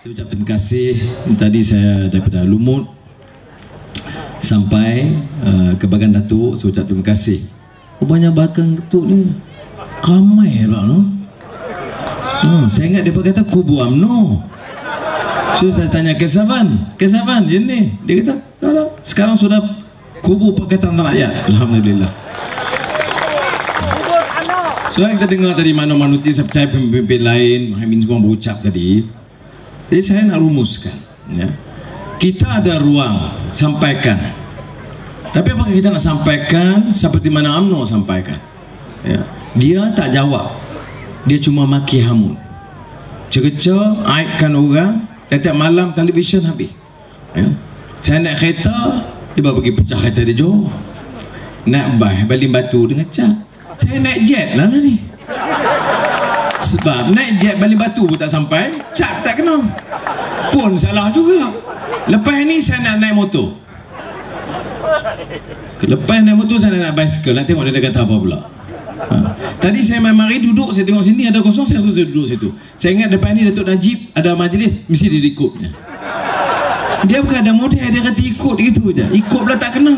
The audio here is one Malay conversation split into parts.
Saya ucap terima kasih. Tadi saya daripada Lumut sampai ke Bagan Datuk, saya ucap terima kasih. Banyak Bagan Datuk ni ramai lah no. Saya ingat dia kata kubu UMNO. So saya tanya Kesavan je ni. Dia kata sekarang sudah kubu Pakatan Rakyat. Alhamdulillah. So kita dengar tadi Mano Manuti, saya percaya pemimpin lain, Muhammad semua berucap tadi. Jadi saya nak rumuskan, ya. Kita ada ruang sampaikan. Tapi apakah kita nak sampaikan seperti mana UMNO sampaikan? Ya. Dia tak jawab. Dia cuma maki hamun. Cerca, aibkan orang. Tiap malam televisyen habis. Ya. Saya naik kereta, dia bagi pecah kereta dia jauh. Naik baling batu dengan cat. Saya naik jet lah ni. Sebab naik jet baling batu pun tak sampai, cat tak kena. Pun salah juga. Lepas ni saya nak naik motor. Lepas naik motor saya nak naik basikal. Nak tengok dia kata apa pula. Tadi saya mari duduk, saya tengok sini ada kosong, saya duduk situ. Saya ingat depan ni Datuk Najib ada majlis, mesti dia ikutnya. Dia bukan ada model, dia kata ikut gitu je. Ikut pula tak kena.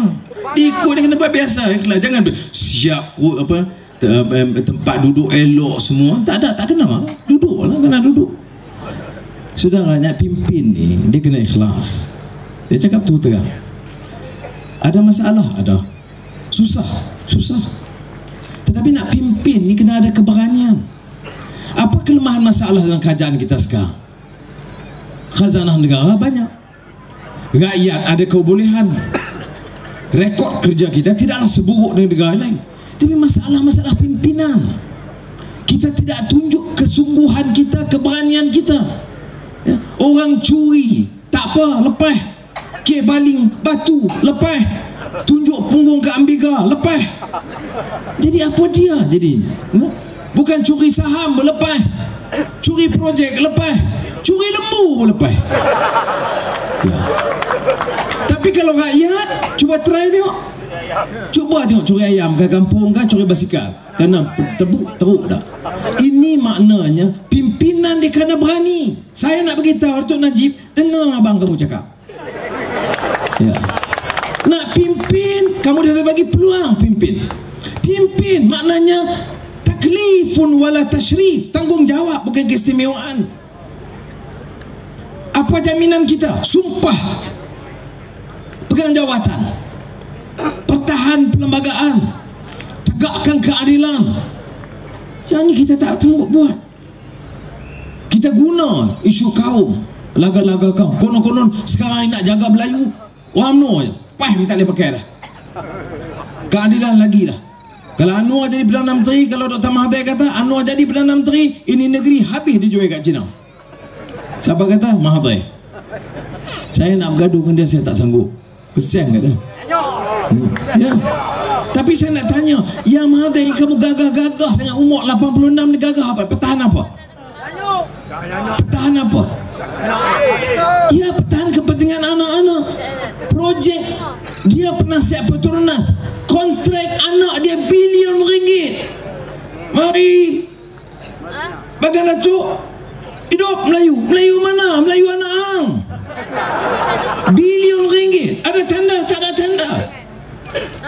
Dia ikut dia kena buat biasa. Jangan siap apa tempat duduk elok semua. Tak kena. Duduk lah, kena duduk. Saudara nak pimpin ni, dia kena ikhlas. Dia cakap tu terang. Ada masalah, ada. Susah. Tetapi nak pimpin ni kena ada keberanian. Apa kelemahan masalah dalam kerajaan kita sekarang? Khazanah negara banyak. Rakyat ada kebolehan. Rekod kerja kita tidaklah seburuk dengan negara lain. Tapi masalah-masalah pimpinan, kita tidak tunjuk kesungguhan kita, keberanian kita. Ya. Orang curi, tak apa, lepas. Baling batu, lepas. Tunjuk punggung ke Ambiga, lepas. Jadi apa dia? Jadi bukan curi saham, lepas. Curi projek, lepas. Curi lembu, lepas. Ya. Tapi kalau rakyat, cuba try tengok. Cuba tengok curi ayam ke kampung ke curi basikal. Kena teruk tak? Ini maknanya pimpinan dia kena berani. Saya nak beritahu Datuk Najib, dengar abang kamu cakap. Ya. Nak pimpin, kamu dah bagi peluang pimpin. Pimpin maknanya taklifun wala tashrif, tanggungjawab bukan keistimewaan. Apa jaminan kita? Sumpah pegang jawatan, pertahan perlembagaan, tegakkan keadilan. Yang ni kita tak sanggup buat. Kita guna isu kaum, laga-laga kaum. Konon-konon sekarang ni nak jaga Melayu, UMNO je. Tak boleh pakai dah. Keadilan lagi dah. Kalau Anwar jadi Perdana Menteri, kalau Dr. Mahathir kata Anwar jadi Perdana Menteri, ini negeri habis dijual kat China. Siapa kata? Mahathir. Saya nak bergaduh dengan dia, saya tak sanggup. Kesian kat dia. Ya. Tapi saya nak tanya, yang Mahathir kamu gagah-gagah sangat, umur 86 ni gagah apa? Pertahan apa? Pertahan apa? Ya, pertahan kepentingan anak-anak. Projek dia penasihat Petronas, kontrak anak dia bilion ringgit. Mari Bagan Datuk hidup Melayu. Melayu mana? Melayu anak ang. Bilion ringgit. Ada tanda? Tak ada tanda.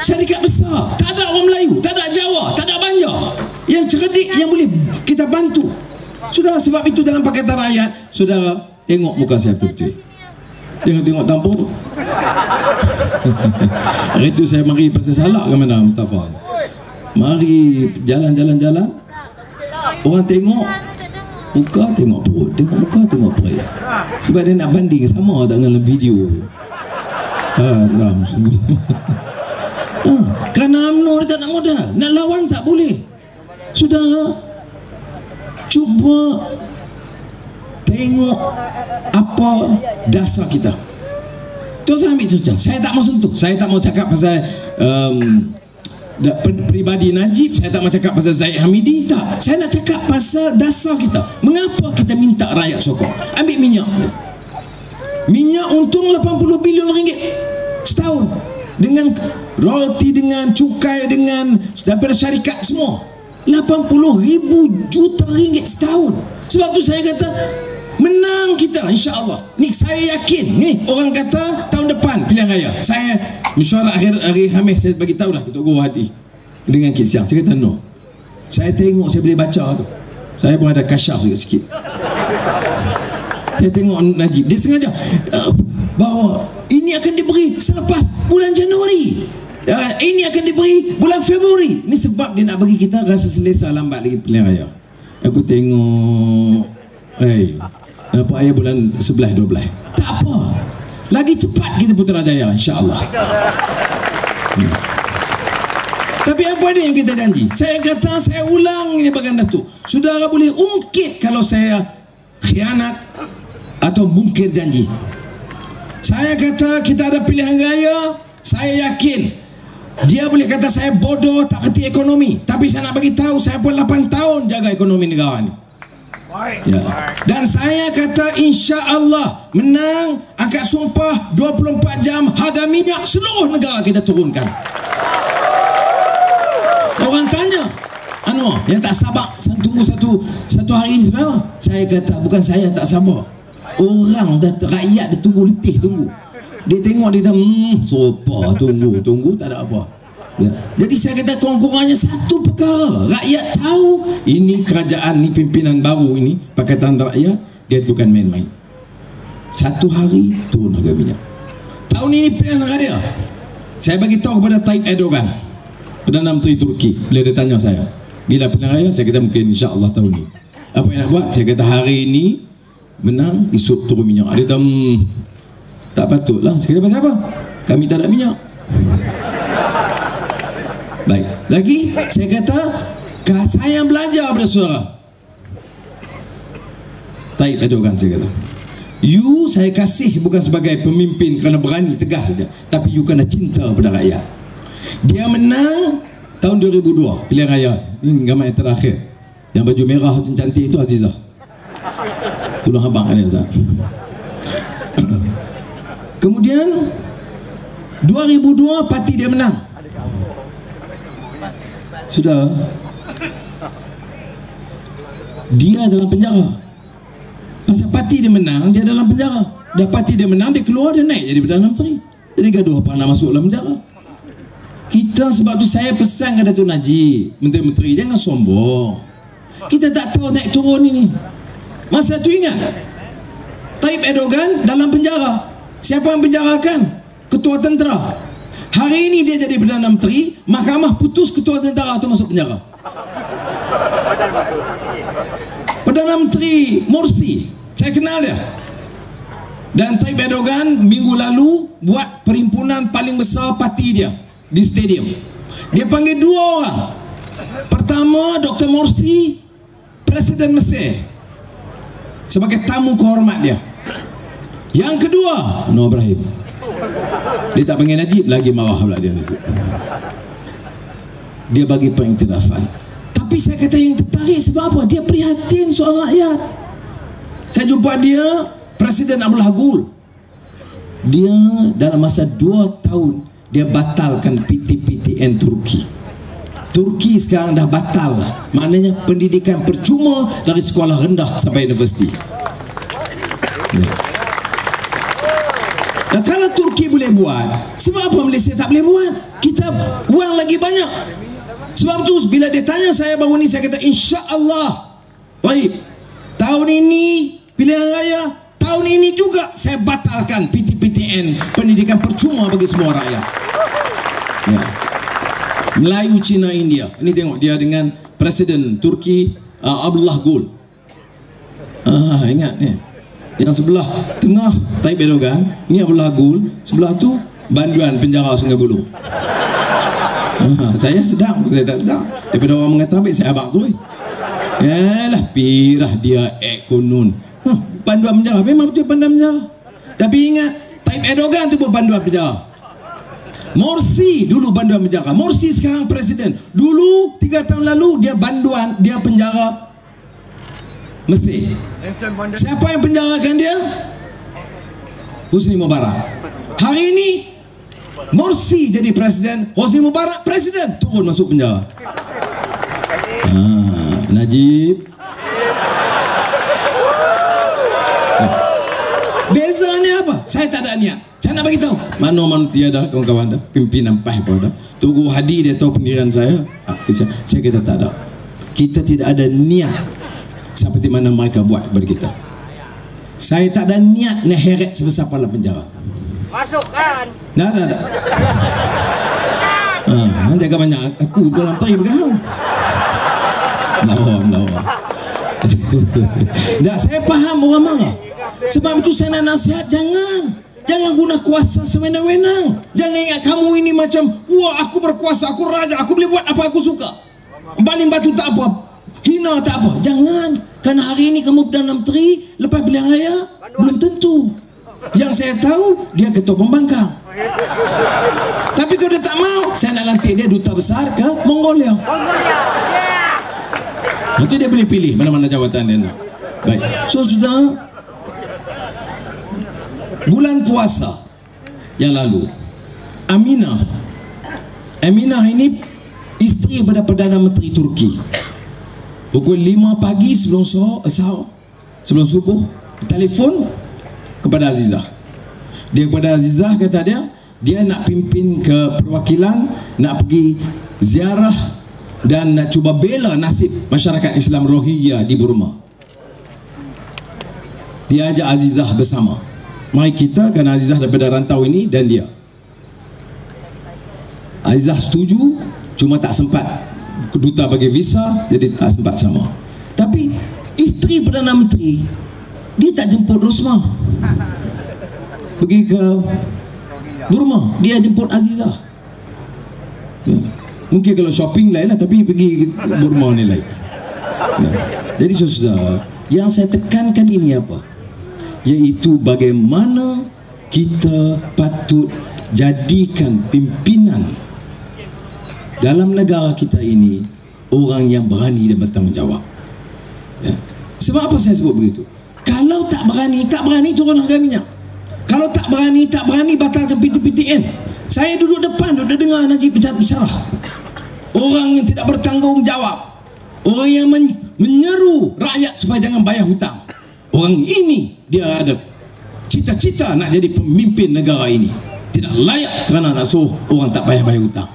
Syarikat besar, tak ada orang Melayu, tak ada Jawa, tak ada Banjar yang cerdik yang boleh kita bantu. Sudah, sebab itu dalam Pakatan Rakyat, saudara tengok muka saya putih. Jangan tengok tampuk. Hari itu saya mari pasal salak ke mana Mustafa. Mari jalan-jalan. Orang tengok muka, tengok perut. Tengok muka, tengok perut. Sebab dia nak banding sama tak dengan video. Kerana UMNO dia tak nak modal. Nak lawan tak boleh. Saudara, cuba tengok apa dasar kita. Terus saya ambil cerca. Saya tak mau sentuh. Saya tak mau cakap pasal peribadi Najib. Saya tak mau cakap pasal Zaid Hamidi. Tak. Saya nak cakap pasal dasar kita. Mengapa kita minta rakyat sokong? Ambil minyak. Minyak untung 80 bilion ringgit setahun. Dengan royalty, dengan cukai, dengan daripada syarikat semua. 80,000 juta ringgit setahun. Sebab tu saya kata Menang kita insya-Allah. Ni saya yakin. Ni orang kata tahun depan pilihan raya. Saya mesyuarat akhir hari Khamis saya bagi tahu dah Ketua Guru Hadi dengan Kit Siang. Saya kata no. Saya tengok saya boleh baca tu. Saya pun ada kasyaf juga sikit. Saya tengok Najib dia sengaja bahawa ini akan diberi selepas bulan Januari. Ini akan diberi bulan Februari. Ini sebab dia nak bagi kita rasa selesa lambat lagi pilihan raya. Aku tengok apa ayah bulan 11 12. Tak apa. Lagi cepat kita Putrajaya insya-Allah. Tapi apa dia yang kita janji? Saya kata saya ulang ini bagian Datuk. Saudara boleh ungkit kalau saya khianat atau mungkir janji. Saya kata kita ada pilihan raya, saya yakin dia boleh kata saya bodoh tak kerti ekonomi, tapi saya nak bagi tahu saya pun 8 tahun jaga ekonomi negara ni. Ya. Dan saya kata insya-Allah menang, angkat sumpah 24 jam harga minyak seluruh negara kita turunkan. Orang tanya, yang tak sabar tunggu satu hari ni sebenarnya. Saya kata bukan saya tak sabar. Orang dah, rakyat dah tunggu letih tunggu. Dia tengok dia dah sopa tunggu tak ada apa. Ya. Jadi saya kata kurang-kurangnya satu perkara. Rakyat tahu ini kerajaan ni pimpinan baru ini Pakatan Rakyat dia bukan main-main. Satu hari turun harga minyak. Tahun ini pilihan raya. Saya bagi tahu kepada Tayyip Erdogan, Perdana Menteri Turki, bila dia tanya saya bila pilihan raya, saya kata mungkin insya-Allah tahun ni. Apa yang nak buat? Saya kata hari ini menang, esok turun minyak. Dia kata tak patutlah. Saya kata pasal apa? Kami tak ada minyak. Baik. Lagi saya kata saya belajar pada saudara Tayyip Erdogan. Saya kata saya kasih bukan sebagai pemimpin kerana berani tegas saja, tapi you kena cinta pada rakyat. Dia menang tahun 2002 pilihan raya. Ini gambar yang terakhir. Yang baju merah tu cantik itu Azizah. Tolong abang ada Azizah. Kemudian 2002 parti dia menang. Sudah dia dalam penjara. Pasal parti dia menang, dia dalam penjara. Dah parti dia menang, dia keluar, dia naik jadi Perdana Menteri. Jadi gaduh apa nak masuk dalam penjara. Kita sebab tu saya pesan kepada Datuk Najib, menteri-menteri jangan sombong. Kita tak tahu naik turun ini. Masa tu ingat Tayyip Erdogan dalam penjara. Siapa yang penjarakan? Ketua tentera. Hari ini dia jadi Perdana Menteri, mahkamah putus ketua tentera tu masuk penjara. Perdana Menteri Morsi, saya kenal dia. Dan Tayyip Erdogan minggu lalu buat perhimpunan paling besar parti dia di stadium. Dia panggil 2 orang. Pertama Dr. Morsi, Presiden Mesir, sebagai tamu kehormat dia. Yang kedua Noor Ibrahim. Dia tak panggil Najib, lagi marah pula dia. Dia bagi pengiktirafan. Tapi saya kata yang tertarik sebab apa? Dia prihatin soal rakyat. Saya jumpa dia, Presiden Abdullah Gül. Dia dalam masa 2 tahun dia batalkan PTPTN Turki. Turki sekarang dah batal. Maknanya pendidikan percuma dari sekolah rendah sampai universiti. Ya. Dan kalau Turki boleh buat, sebab apa Malaysia tak boleh buat? Kita wang lagi banyak. Sebab tu bila dia tanya saya baru ni, saya kata insya-Allah. Baik. Tahun ini pilihan raya, tahun ini juga saya batalkan PTPTN, pendidikan percuma bagi semua rakyat. Ya. Melayu, Cina, India. Ini tengok dia dengan Presiden Turki Abdullah Gül. Ingat ni. Yang sebelah tengah Tayyip Erdogan, ini Abdullah Gül, sebelah tu Banduan penjara Sungai Buloh. Saya sedang, saya tak sedang. Daripada orang mengatakan baik saya abang tu. Yalah pirah dia konon. Banduan penjara, memang betul banduan penjara. Tapi ingat Tayyip Erdogan tu pun banduan penjara. Morsi dulu banduan penjara. Morsi sekarang presiden. Dulu 3 tahun lalu dia banduan, dia penjara Mesir. Siapa yang penjarakan dia? Hosni Mubarak. Hari ini Morsi jadi presiden, Hosni Mubarak presiden, turun masuk penjara. Najib Saya tak ada niat. Saya nak bagi tahu. Mana tiada kawan-kawan dah, pimpinan PAS pun dah. Tunggu hadir dia tahu pendirian saya. Saya kata tak ada. Kita tidak ada niat seperti mana mereka buat kepada kita. Saya tak ada niat nak heret sebesar pala penjara. Masuk kan? Dah. Jaga banyak aku dalam teri bergaul. Lawa. Tak, saya faham orang marah. Sebab itu saya nak nasihat, jangan guna kuasa sewenang-wenang. Jangan ingat kamu ini macam, wah aku berkuasa, aku raja, aku boleh buat apa aku suka. Baling batu tak apa, hina tak apa. Jangan, kerana hari ini kamu Perdana Menteri, lepas pilihan raya belum tentu. Yang saya tahu dia ketua pembangkang. Tapi kalau dia tak mau, saya nak lantik dia duta besar ke Mongolia. Nanti dia boleh pilih mana-mana jawatan dia nak. Baik. So sudah bulan puasa yang lalu, Aminah ini isteri kepada Perdana Menteri Turki. Pukul 5 pagi sebelum subuh, telefon kepada Azizah. Dia kepada Azizah kata dia nak pimpin ke perwakilan, nak pergi ziarah dan nak cuba bela nasib masyarakat Islam Rohingya di Burma. Dia ajak Azizah bersama. Mari kita, kerana Azizah daripada rantau ini dan dia. Azizah setuju, cuma tak sempat. Keduta bagi visa, jadi tak sempat sama. Tapi isteri Perdana Menteri, dia tak jemput Rosmah pergi ke Burma, dia jemput Azizah. Mungkin kalau shopping lain lah, tapi pergi Burma ni lain. Jadi saudara, yang saya tekankan ini apa? Iaitu bagaimana kita patut jadikan pimpinan dalam negara kita ini orang yang berani dan bertanggungjawab. Sebab apa saya sebut begitu? Kalau tak berani turun harga minyak. Kalau tak berani batalkan PTPTN. Saya duduk depan, duduk dengar Najib bicara. Orang yang tidak bertanggungjawab, orang yang menyeru rakyat supaya jangan bayar hutang. Orang ini dia ada cita-cita nak jadi pemimpin negara ini. Tidak layak kerana nak suruh orang tak bayar hutang.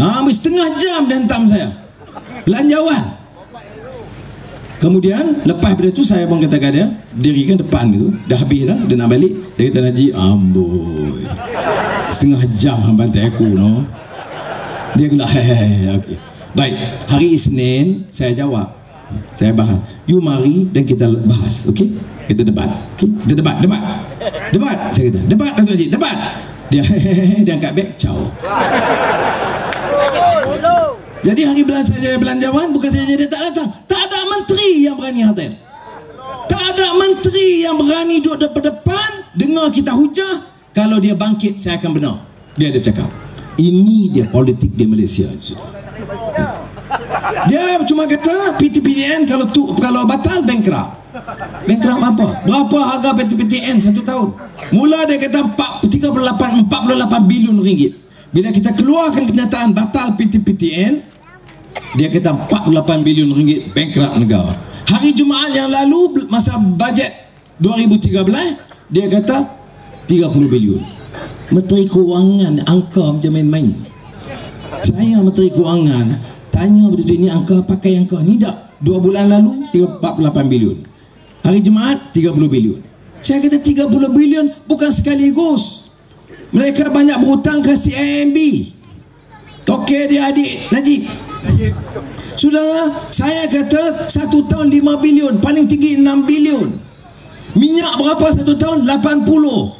Hampir setengah jam dia hentam saya belanjawan. Kemudian lepas pada itu saya pun katakan dia dirikan depan itu, dah habis dah, dia nak balik. Dia kata, Najib, amboi, setengah jam bantai aku no. Dia kata, okay. Baik, hari Isnin saya jawab, saya bahas, you mari dan kita bahas, okey? Kita debat, okey? Kita debat. Saya kata, debat Dr. Najib, debat. Dia angkat beg, ciao. Jadi hari saya belanjawan, bukan saja dia tak datang, tak ada menteri yang berani hadir. Tak ada menteri yang berani duduk depan dengar kita hujah. Kalau dia bangkit, saya akan benar. Dia ada cakap. Ini dia politik di Malaysia. Dia cuma kata PTPTN kalau batal bankrupt. Bankrupt apa? Berapa harga PTPTN 1 tahun? Mula dia kata 48 bilion ringgit. Bila kita keluarkan kenyataan batal PTPTN, dia kata 48 bilion ringgit bankrupt negara. Hari Jumaat yang lalu masa bajet 2013, dia kata 30 bilion. Menteri Kewangan angka macam main-main. Saya Menteri Kewangan tanya betul ini angka, pakai angka ni tak? 2 bulan lalu 48 bilion. Hari Jumaat 30 bilion. Saya kata 30 bilion bukan sekaligus. Mereka banyak berhutang ke CIMB. Okey dia adik Najib. Saudara, saya kata 1 tahun 5 bilion, paling tinggi 6 bilion. Minyak berapa 1 tahun? 80.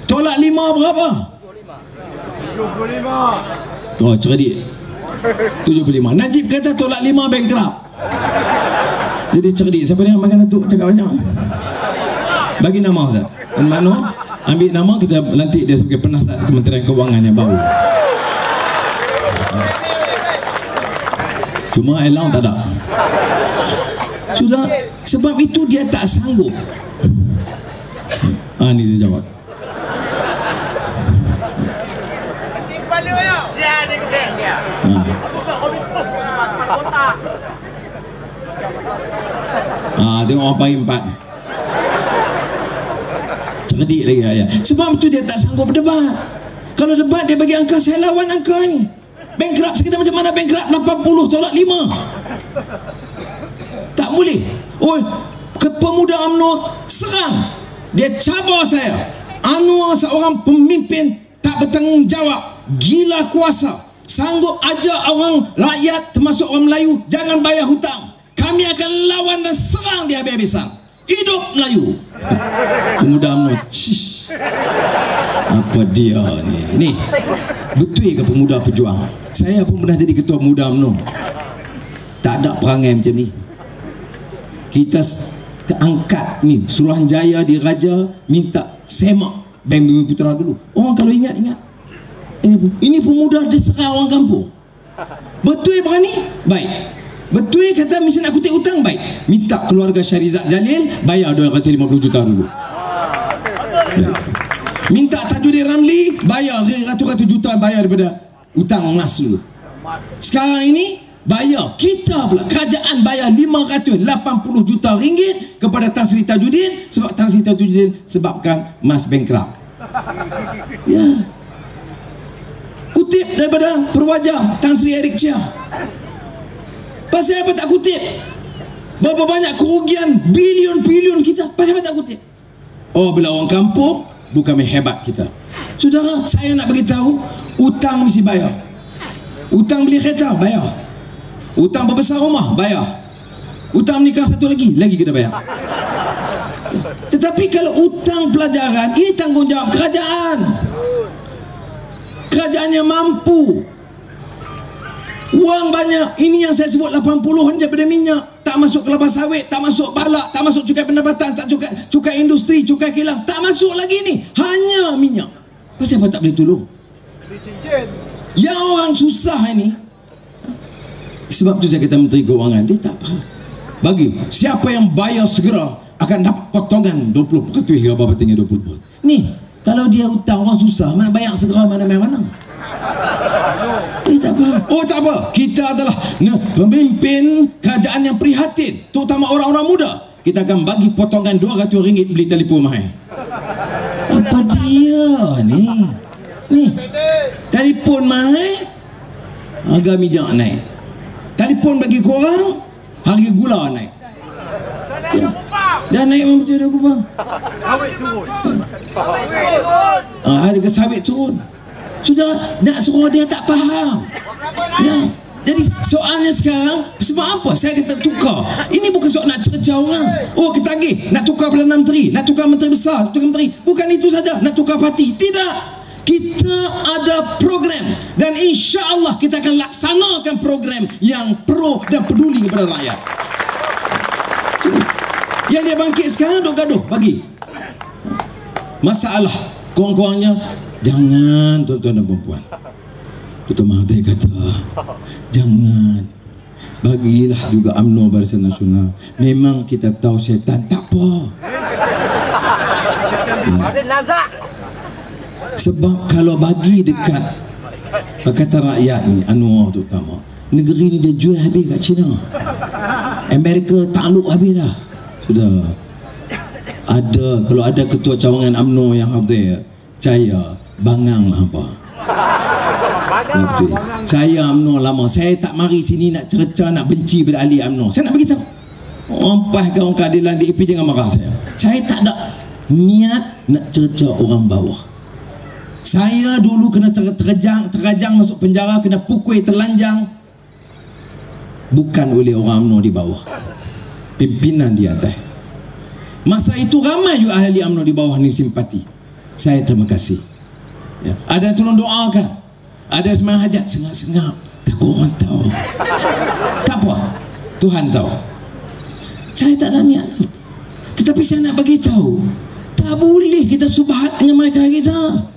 Tolak 5 berapa? 75. Oh, cerdik. 75. Najib kata tolak 5 bankrupt. Jadi cerdik. Siapa yang makan datuk cakap banyak? Bagi nama Ustaz. Mana? Ambil nama, kita lantik dia sebagai penasihat Kementerian Kewangan yang baru. Cuma elang tak ada. Sudah, sebab itu dia tak sanggup. Ni dia jawab. Tengok apa 4. cerdik lagi rakyat. Sebab tu dia tak sanggup berdebat. Kalau debat dia bagi angka, saya lawan angka ni. Bankrupt, kita macam mana bankrupt 80 tolak 5? Tak boleh. Oh, pemuda UMNO serang, dia cabar saya. Anwar seorang pemimpin tak bertanggungjawab, gila kuasa, sanggup ajak orang rakyat termasuk orang Melayu jangan bayar hutang. Kami akan lawan dan serang dia habis-habisan. Hidup Melayu. Pemuda UMNO, apa dia ni? Ni betul ke pemuda pejuang? Saya pun pernah jadi ketua pemuda UMNO. Tak ada perangai macam ni. Kita angkat ni Suruhanjaya di Raja minta semak Bank Bumi Putra dulu. Orang kalau ingat ini pemuda diserang orang kampung. Betul berani? Baik. Betul kata mesti nak kutip hutang? Baik. Minta keluarga Syarizat Jalil bayar 250 juta dulu. Baik. Minta Tajuddin Ramli bayar ratus-ratus juta bayar daripada hutang emas dulu. Sekarang ini bayar, kita pula kerajaan bayar 580 juta ringgit kepada Tan Sri Tajuddin sebab Tan Sri Tajuddin sebabkan mas bankrupt. Ya. Kutip daripada Perwajah Tan Sri Eric Chia. Pasal apa tak kutip? Berapa banyak kerugian bilion-bilion kita, pasal apa tak kutip? Oh, bila orang kampung bukan main hebat kita. Saudara, saya nak beritahu, hutang mesti bayar. Hutang beli kereta bayar. Hutang berbesar rumah bayar. Hutang nikah satu lagi kita bayar. Tetapi kalau hutang pelajaran, ini tanggungjawab kerajaan. Kerajaan yang mampu. Uang banyak. Ini yang saya sebut 80-an daripada minyak. Tak masuk kelapa sawit, tak masuk balak, tak masuk cukai pendapatan, tak cukai industri, cukai kilang. Tak masuk lagi ni. Hanya minyak. Pasal apa tak boleh tolong? Yang orang susah ini. Sebab tu saya kata Menteri Keuangan, dia tak faham. Bagi siapa yang bayar segera akan dapat potongan 20% hingga berapa tinggi 20%. Ni, kalau dia hutang orang susah, mana bayar segera, mana. Dia tak faham. Oh tak apa, kita adalah pemimpin kerajaan yang prihatin, terutama orang-orang muda. Kita akan bagi potongan RM200 beli telefon mahal. Apa dia ni? Ni, telefon mahal, harga minyak naik. Telefon bagi korang, harga gula naik. Dah naik memang betul dah kubang. Sawit turun. Harga sawit turun. Sudah nak suruh dia tak faham. Ya. Jadi soalnya sekarang sebab apa? Saya kata tukar. Ini bukan soal nak cerca orang. Oh ketagih nak tukar Perdana Menteri, nak tukar Menteri Besar, tukar Menteri. Bukan itu saja, nak tukar parti. Tidak. Kita ada program dan insya Allah kita akan laksanakan program yang pro dan peduli kepada rakyat. Yang dia bangkit sekarang duk gaduh bagi masalah kurang-kurangnya. Jangan tuan-tuan dan perempuan, Dr. Mahathir kata jangan, bagilah juga UMNO Barisan Nasional. Memang kita tahu syaitan, tak apa ya. Sebab kalau bagi dekat Pakatan Rakyat ni, Anwar terutama, negeri ni dia jual habis kat China, Amerika takluk habis dah. Sudah ada, kalau ada ketua cawangan UMNO yang hadir, saya bangang lah apa. Saya UMNO lama, saya tak mari sini nak cerca, nak benci pada ahli UMNO. Saya nak beritahu orang PAS, orang keadilan DAP, jangan marah saya. Saya tak ada niat nak cerca orang bawah. Saya dulu kena terajang masuk penjara, kena pukul terlanjang, bukan oleh orang UMNO di bawah, pimpinan di atas. Masa itu ramai juga ahli UMNO di bawah ni simpati. Saya terima kasih ya. Ada yang tolong doakan, ada semangat hajat, sengap-sengap, takut orang tahu. Tak apa, Tuhan tahu. Saya tak ada niat, tetapi saya nak bagi tahu, tak boleh kita subhat dengan mereka kita.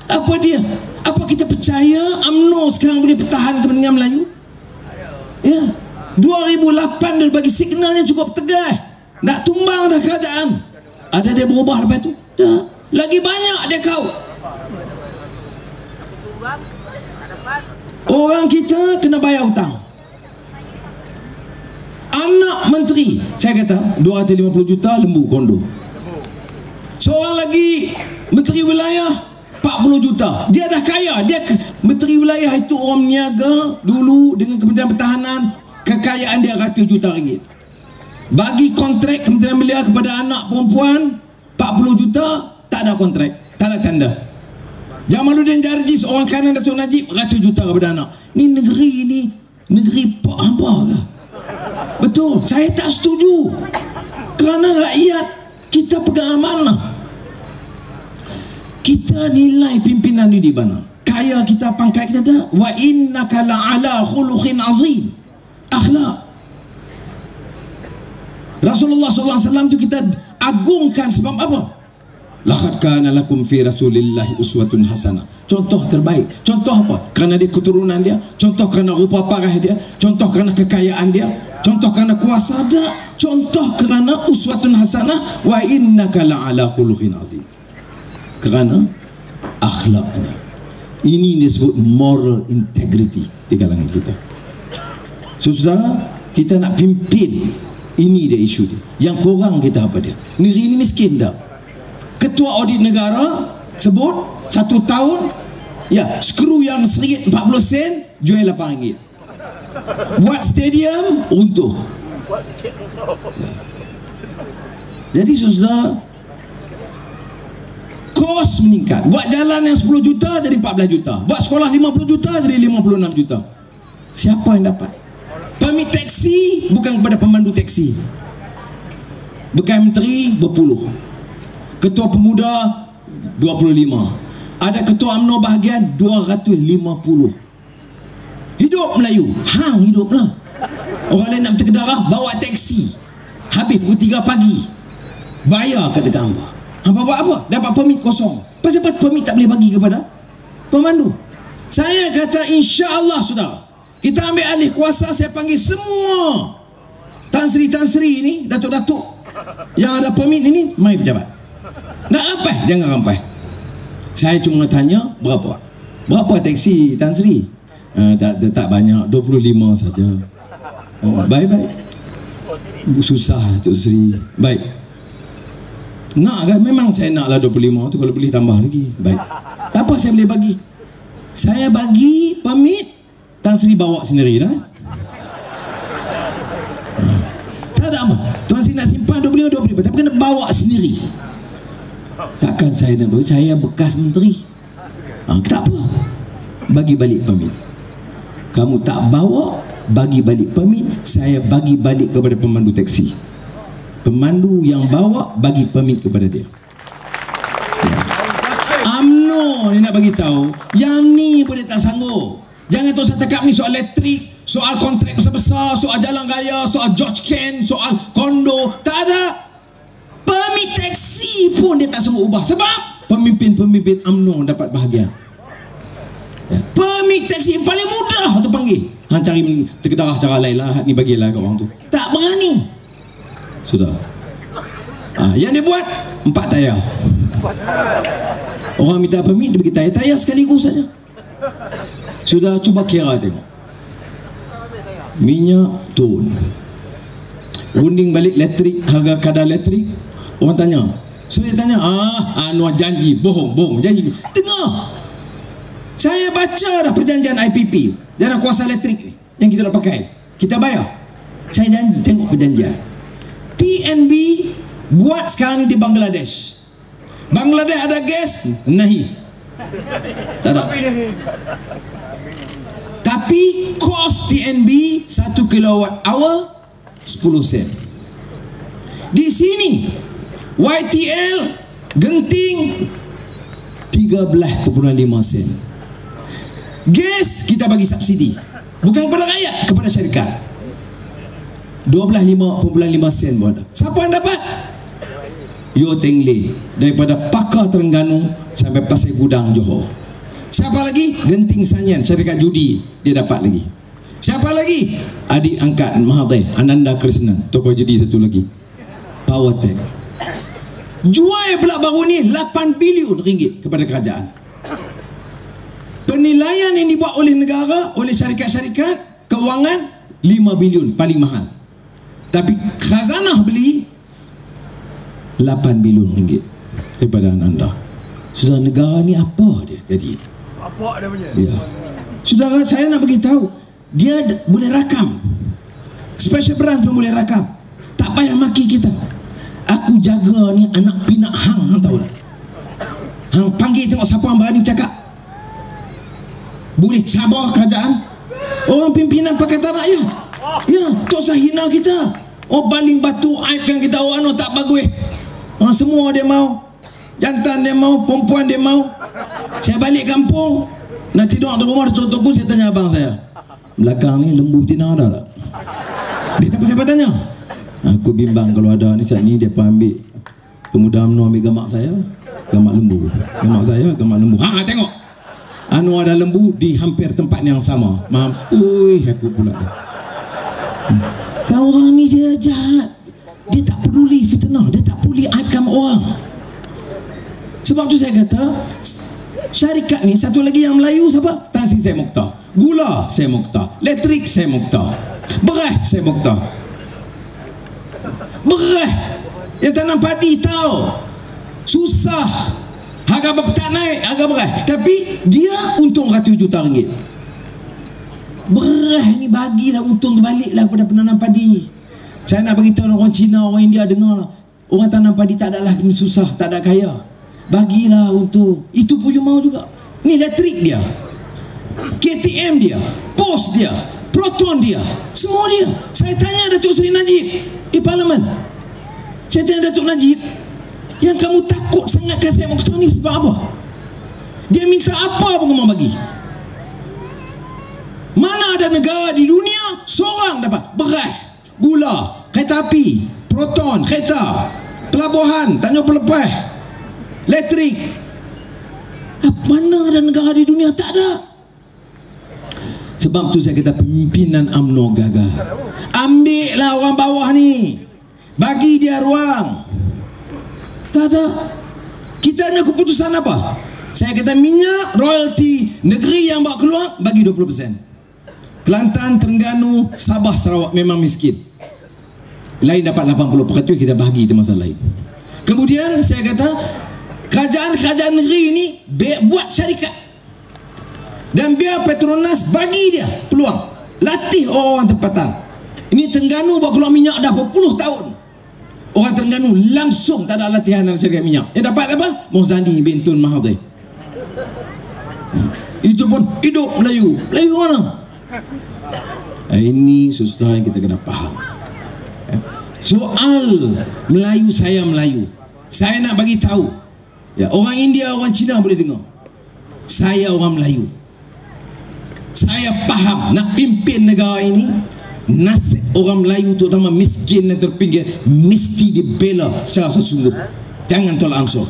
Apa dia? Apa kita percaya UMNO sekarang boleh pertahan kepentingan Melayu? Ya, 2008 dia bagi signalnya cukup tegas, nak tumbang dah kerajaan. Ada dia berubah lepas tu? Dah. Lagi banyak dia kau. Orang kita kena bayar hutang. Anak menteri, saya kata 250 juta lembu kondo. Seorang lagi menteri wilayah 40 juta. Dia dah kaya. Dia menteri wilayah itu orang niaga dulu dengan Kementerian Pertahanan, kekayaan dia ratus juta ringgit. Bagi kontrak Kementerian Belia kepada anak perempuan 40 juta, tak ada kontrak, tak ada tanda. Jamaluddin Jarjis, orang kanan Datuk Najib, ratus juta kepada anak. Ni negeri ni, negeri apa ke? Betul, saya tak setuju. Kerana rakyat kita pegang amanah. Kita nilai pimpinan ni di mana? Kaya kita, pangkat kita dah. Wa innaka la'ala khuluqin azim. Akhlak. Rasulullah SAW tu kita agungkan sebab apa? Laqad kana lakum fi Rasulillahi uswatun hasanah. Contoh terbaik. Contoh apa? Kerana dia keturunan dia, contoh kerana rupa parah dia, contoh kerana kekayaan dia, contoh kerana kuasa dia, contoh kerana uswatun hasanah. Wa innaka la'ala khuluqin azim. Kerana akhlaknya. Ini disebut moral integrity di kalangan kita. Saudara, kita nak pimpin. Ini dia isu dia. Yang kurang kita apa dia? Negeri ini miskin tak? Ketua audit negara sebut 1 tahun, ya, skru yang RM1.40 jual RM8. Buat stadium runtuh. Jadi saudara, kos meningkat. Buat jalan yang 10 juta jadi 14 juta. Buat sekolah 50 juta jadi 56 juta. Siapa yang dapat? Permit teksi bukan kepada pemandu teksi. Bekas menteri berpuluh. Ketua pemuda 25. Ada ketua UMNO bahagian 250. Hidup Melayu. Hang hiduplah. Orang lain nak berkedarah bawa teksi. Habis pukul 3 pagi. Bayar kat dekat hamba. Hamba buat apa? Dapat permit kosong. Pasal permit tak boleh bagi kepada pemandu. Saya kata insya-Allah saudara, kita ambil alih kuasa, saya panggil semua Tan Sri ni, datuk-datuk yang ada permit ini, mai pejabat. Nak rampai? Jangan rampai. Saya cuma tanya, berapa? Berapa teksi Tan Sri? Tak banyak, 25 saja. Oh, baik-baik. Susah Tok Sri. Baik. Nak kan? Memang saya naklah 25 tu, kalau boleh tambah lagi. Baik. Tak apa, saya boleh bagi. Saya bagi permit, Tan Sri bawa sendiri dah. Tak ada apa. Tuan Sri nak simpan 25, tapi kena bawa sendiri. Takkan saya nak bawa, saya bekas menteri. Tak apa. Bagi balik permit. Kamu tak bawa, bagi balik permit, saya bagi balik kepada pemandu teksi. Pemandu yang bawa, bagi permit kepada dia. UMNO ni nak bagi tahu, yang ni pun dia tak sanggup. Jangan tahu saya tekap ni soal elektrik, soal kontrak besar-besar, soal jalan raya, soal George Ken, soal kondo. Tak ada. Permit teksi pun dia tak semua ubah. Sebab pemimpin-pemimpin UMNO dapat bahagian. Permit teksi yang paling mudah tu panggil. Han cari terkedarah cara lain lah, ni bagilah kat orang tu. Tak berani. Sudah. Yang dia buat 4 tayar. Orang minta permit, dia bagi tayar sekaligus saja. Sudah, cuba kira tengok. Minyak turun, runding balik elektrik, harga kadar elektrik. Orang tanya, saya tanya, Anwar janji, bohong, janji. Dengar, saya baca dah perjanjian IPP dan kuasa elektrik ni yang kita dah pakai, kita bayar. Saya janji, tengok perjanjian. TNB buat sekarang ni di Bangladesh. Bangladesh ada gas, nahi. Tak ada. Tapi kos TNB 1 kilowatt hour 10 sen. Di sini YTL Genting 13.5 sen. Gas kita bagi subsidi, bukan kepada rakyat, kepada syarikat. 12.5 sen pun ada. Siapa yang dapat? Yo Teng Le, daripada Pakar Terengganu sampai Pasir Gudang Johor. Siapa lagi? Genting Sanyan, syarikat judi, dia dapat lagi. Siapa lagi? Adik angkat Mahathir, Ananda Krishnan, tokoh judi satu lagi. Powertech. Jual pula baru ni 8 bilion ringgit kepada kerajaan. Penilaian yang dibuat oleh negara, oleh syarikat-syarikat kewangan 5 bilion paling mahal. Tapi khazanah beli 8 bilion ringgit. daripada anda. Saudara, negara ni apa dia jadi? Apa dia punya? Ya. Saudara, saya nak beritahu, dia boleh rakam. Special branch pun boleh rakam. Tak payah maki kita. Aku jaga ni anak pinak hang tahu tak? Hang panggil tengok siapa yang berani bercakap. Boleh cabar kerajaan. Orang pimpinan Pakatan Rakyat. Ya, tak usah hina kita. Oh, baling batu aibkan kita. Oh, anu tak bagus. Semua dia mau. Jantan dia mau, perempuan dia mau. Saya balik kampung, nak tidur di rumah contohku, saya tanya abang saya, belakang ni lembu betina ada tak? Dia tak siapa tanya. Aku bimbang kalau ada ni saat ni dia ambil pemuda UMNO ambil gambar saya, gambar lembu. Gambar saya, gambar lembu. Ha, tengok. Anu ada lembu di hampir tempat yang sama. Mampui aku pula dia. Kau orang ni dia jahat. Dia tak peduli fitnah, dia tak peduli aibkan orang. Sebab tu saya kata, syarikat ni satu lagi yang Melayu siapa? Tan Sri saya Mokhtar. Gula saya Mokhtar. Elektrik saya Mokhtar. Beras saya Mokhtar. Beras yang tanam padi tahu susah, harga tak naik harga beras, tapi dia untung ratus juta ringgit. Beras ni bagilah untung terbaliklah pada penanam padi. Saya nak beritahu orang Cina, orang India dengar, orang tanam padi tak adalah susah, tak ada kaya. Bagilah untuk itu pun you mau juga. Ni elektrik dia, KTM dia, pos dia, Proton dia, semua dia. Saya tanya Datuk Seri Najib di Parlimen, saya tanya Datuk Najib, yang kamu takut sangat kasih Mokhtar ni sebab apa? Dia minta apa pun kamu bagi. Mana ada negara di dunia seorang dapat beras, gula, kereta api, Proton, kereta, pelabuhan, Tanjung Pelepah, elektrik. Mana ada negara di dunia? Tak ada. Sebab tu saya kata pimpinan UMNO gagal. Ambillah orang bawah ni, bagi dia ruang. Tak ada. Kita ada keputusan apa? Saya kata minyak royalty negeri yang bawa keluar bagi 20%. Kelantan, Terengganu, Sabah, Sarawak memang miskin. Lain dapat 80%, kita bahagi di masa lain. Kemudian saya kata kerajaan-kerajaan negeri ini buat syarikat dan biar Petronas bagi dia peluang, latih orang tempatan. Ini Terengganu bawa keluar minyak dah berpuluh tahun. Orang Terengganu langsung tak ada latihan dalam syarikat minyak. Dapat apa? Mozani bin Tun Mahathir. Itu pun hidup Melayu. Melayu mana? Ini susah yang kita kena faham. Soal Melayu, saya Melayu. Saya nak bagi tahu. Ya, orang India, orang Cina boleh dengar. Saya orang Melayu. Saya faham nak pimpin negara ini. Nasib orang Melayu terutama miskin dan terpinggir mesti dibela secara sesungguh. Jangan tolak ansur.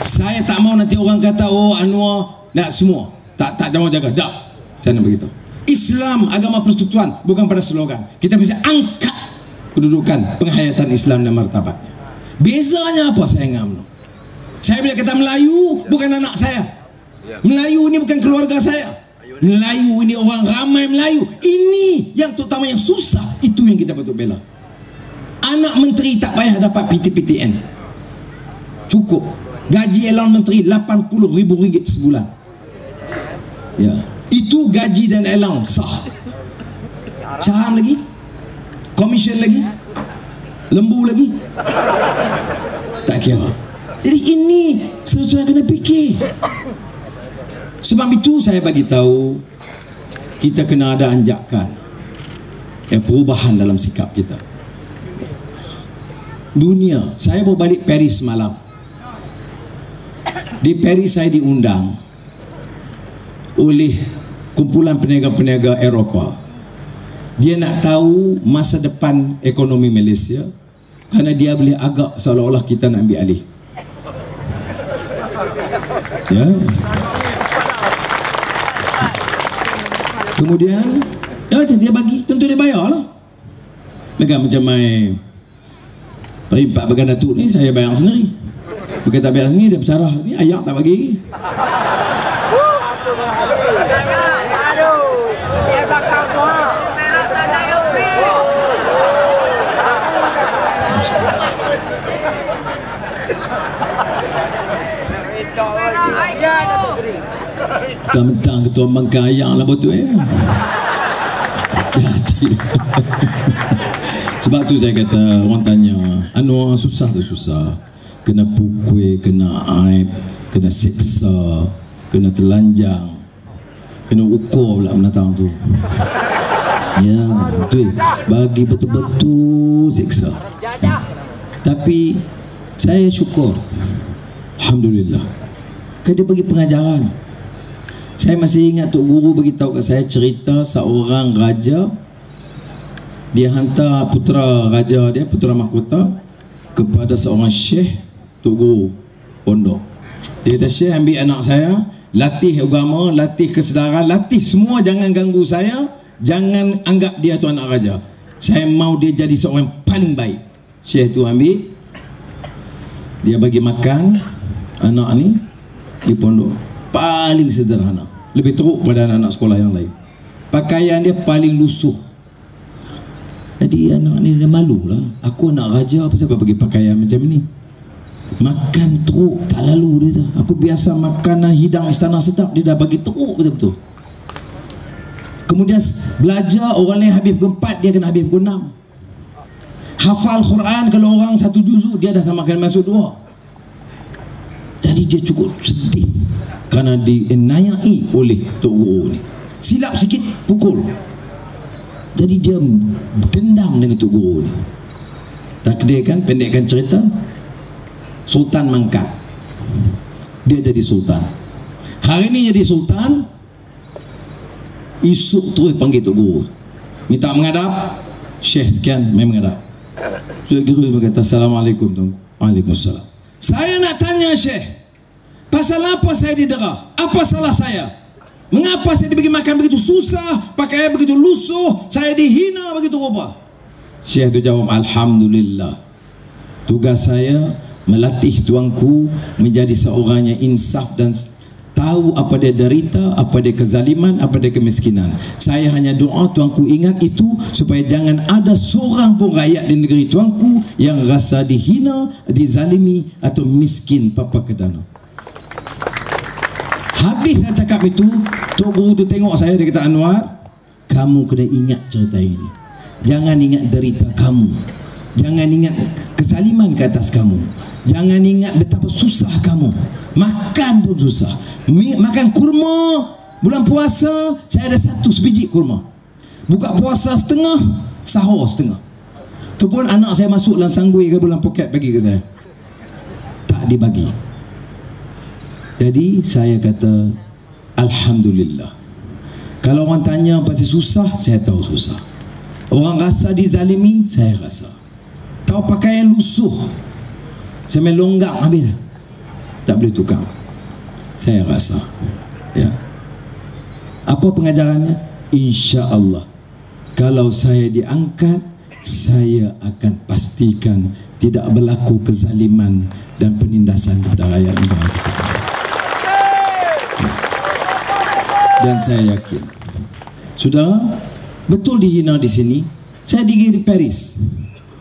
Saya tak mau nanti orang kata oh Anwar nak semua. Tak mau jaga. Tak. Saya nak beritahu. Islam agama persekutuan bukan pada slogan. Kita bisa angkat kedudukan penghayatan Islam dan martabatnya. Bezanya apa saya dengan UMNO? Saya bila kata Melayu bukan anak saya. Melayu ini bukan keluarga saya. Melayu ini orang ramai Melayu. Ini yang terutama yang susah, itu yang kita patut bela. Anak menteri tak payah dapat PTPTN. Cukup. Gaji elang menteri RM80,000 sebulan. Ya, itu gaji dan elang sah. Saham lagi, komisen lagi, lembu lagi, tak kira. Jadi ini sesuatu yang kena fikir. Sebab itu saya bagi tahu kita kena ada anjakan perubahan dalam sikap kita. Dunia, saya baru balik Paris malam. Di Paris saya diundang oleh kumpulan peniaga-peniaga Eropah. Dia nak tahu masa depan ekonomi Malaysia kerana dia boleh agak seolah-olah kita nak ambil alih. Ya. Kemudian dia bagi, tentu dia bayar lah. Bukan macam main Pak Bagan Datuk ni saya bayar sendiri. Bukan tak bayar sendiri, dia bercarah ni ayak tak bagi. Mentang ketua Mangkayang lah betul Jadi sebab tu saya kata, orang tanya anu susah tu susah, kena pukul, kena aib, kena seksa, kena telanjang, kena ukur pula menatang tu. Ya betul, bagi betul-betul seksa. Tapi saya syukur, alhamdulillah, kan dia bagi pengajaran. Saya masih ingat Tok Guru beritahu kat saya cerita seorang raja, dia hantar putera raja dia, putera mahkota, kepada seorang syekh Tok Guru pondok. Dia kata, syekh ambil anak saya, latih agama, latih kesedaran, latih semua, jangan ganggu saya, jangan anggap dia tu anak raja, saya mau dia jadi seorang paling baik. Syekh tu ambil, dia bagi makan anak ni di pondok paling sederhana, lebih teruk pada anak-anak sekolah yang lain. Pakaian dia paling lusuh. Jadi anak ni dia malu lah, aku anak raja, apa sebab bagi pakaian macam ni. Makan teruk tak lalu dia tu. Aku biasa makan hidang istana sedap, dia dah bagi teruk betul-betul. Kemudian belajar, orang lain habis pukul 4, dia kena habis pukul 6. Hafal Quran, kalau orang satu juzuk, dia dah samakan masuk 2. Jadi dia cukup sedih kerana dienayai oleh Tok Guru ni. Silap sikit pukul. Jadi dia dendam dengan Tok Guru ni. Takdirkan, pendekkan cerita, Sultan mangkat, dia jadi sultan. Hari ni jadi sultan, esok terus panggil Tok Guru, minta menghadap. Syekh sekian, main menghadap. Syekh Guru berkata, Assalamualaikum Tuanku. Waalaikumsalam. Saya nak tanya Syekh, pasal apa saya didera? Apa salah saya? Mengapa saya dibagi makan begitu susah, pakaian begitu lusuh, saya dihina begitu rupa? Syekh tu jawab, Alhamdulillah, tugas saya melatih tuanku menjadi seorang yang insaf dan tahu apa dia derita, apa dia kezaliman, apa dia kemiskinan. Saya hanya doa tuanku ingat itu, supaya jangan ada seorang pun rakyat di negeri tuanku yang rasa dihina, dizalimi atau miskin papa kedana. Habis saya cakap itu, Tok Guru tu tengok saya, dia kata, Anwar, kamu kena ingat cerita ini. Jangan ingat derita kamu, jangan ingat kezaliman ke atas kamu, jangan ingat betapa susah kamu. Makan pun susah. Makan kurma bulan puasa, saya ada 1 sebiji kurma. Buka puasa setengah, sahur setengah. Tu pun anak saya masuk dalam sanggui ke bulan poket bagi ke saya, tak dibagi. Jadi saya kata, Alhamdulillah. Kalau orang tanya pasal susah, saya tahu susah. Orang rasa dizalimi, saya rasa. Tahu pakaian lusuh, saya main longgak habis, tak boleh tukar, saya rasa. Ya. Apa pengajarannya? Insya Allah, kalau saya diangkat, saya akan pastikan tidak berlaku kezaliman dan penindasan kepada rakyat negara kita. Dan saya yakin, saudara, betul dihina di sini. Saya pergi di Paris,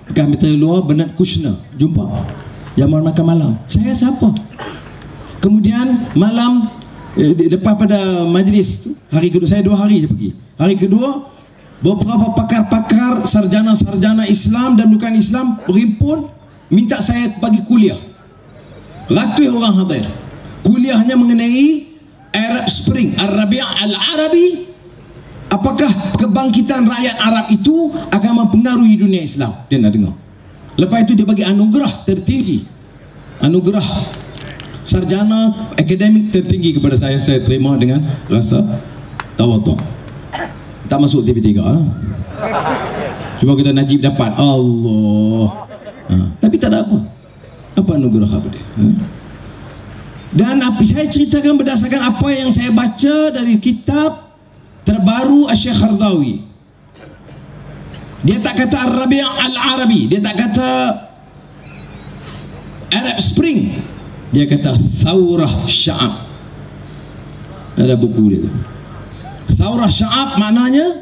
bukan menteri luar Bernard Kouchner, jumpa jamuan makan malam. Saya siapa? Kemudian malam depan pada majlis, hari kedua, saya 2 hari je pergi. Hari kedua, beberapa pakar-pakar, sarjana-sarjana Islam dan bukan Islam berhimpun, minta saya bagi kuliah. Ratus orang hadir. Kuliahnya mengenai Arab Spring, Ar-Rabi' Al-Arabi. Apakah kebangkitan rakyat Arab itu akan mempengaruhi dunia Islam? Dia nak dengar. Lepas itu dia bagi anugerah tertinggi, anugerah sarjana akademik tertinggi kepada saya. Saya terima dengan rasa tawaduk. Tak masuk TV3 lah. Cuma kita Najib dapat, Allah. Tapi tak ada apa. Apa anugerah apa dia? Dan apa saya ceritakan berdasarkan apa yang saya baca dari kitab terbaru Syekh Qaradawi. Dia tak kata Ar-Rabi' Al-Arabi, dia tak kata Arab Spring, dia kata Thawrah Sya'ab. Ada buku dia tu. Thawrah Sya'ab maknanya,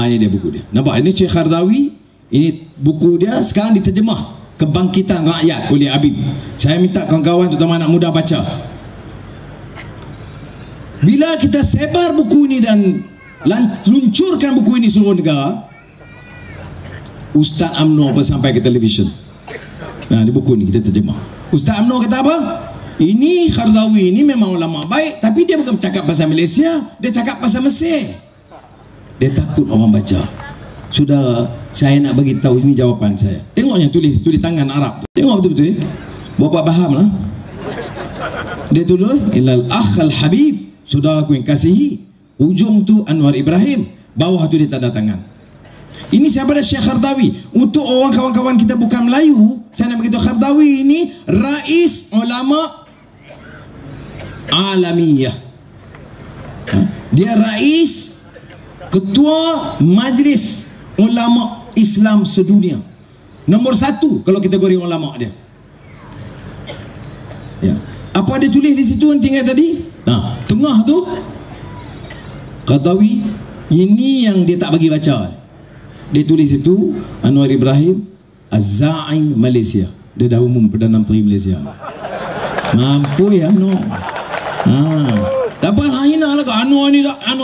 ini dia buku dia. Nampak, ini Syekh Qaradawi, ini buku dia, sekarang diterjemah Kebangkitan Rakyat oleh Habib. Saya minta kawan-kawan terutama anak muda baca. Bila kita sebar buku ini dan luncurkan buku ini seluruh negara, Ustaz UMNO sampai ke televisyen. Nah, di buku ini kita terjemah. Ustaz UMNO kata apa? Ini Khardawi ini memang ulama baik, tapi dia bukan cakap bahasa Malaysia, dia cakap bahasa Mesir. Dia takut orang baca. Sudah, saya nak bagi tahu, ini jawapan saya. Tengoknya tulis tangan Arab. Tengok betul-betul. Bapak faham lah. Dia tulis ilal akhal habib, saudaraku yang kasihi. Ujung tu Anwar Ibrahim, bawah tu dia tanda tangan. Ini siapa dah? Syekh Khardawi. Untuk orang kawan-kawan kita bukan Melayu, saya nak beritahu Khardawi ini Rais Ulama Alamiyah. Dia Rais Ketua Majlis Ulama Islam sedunia. Nombor 1 kalau kategori ulama dia. Ya. Apa dia tulis di situ yang tinggal tadi? Nah, tengah tu Khardawi, ini yang dia tak bagi baca. Dia tulis itu Anwar Ibrahim Az-Za'i Malaysia. Dia dah umum Perdana Menteri Malaysia. Mampu ya no. Dapat hina lah Anwar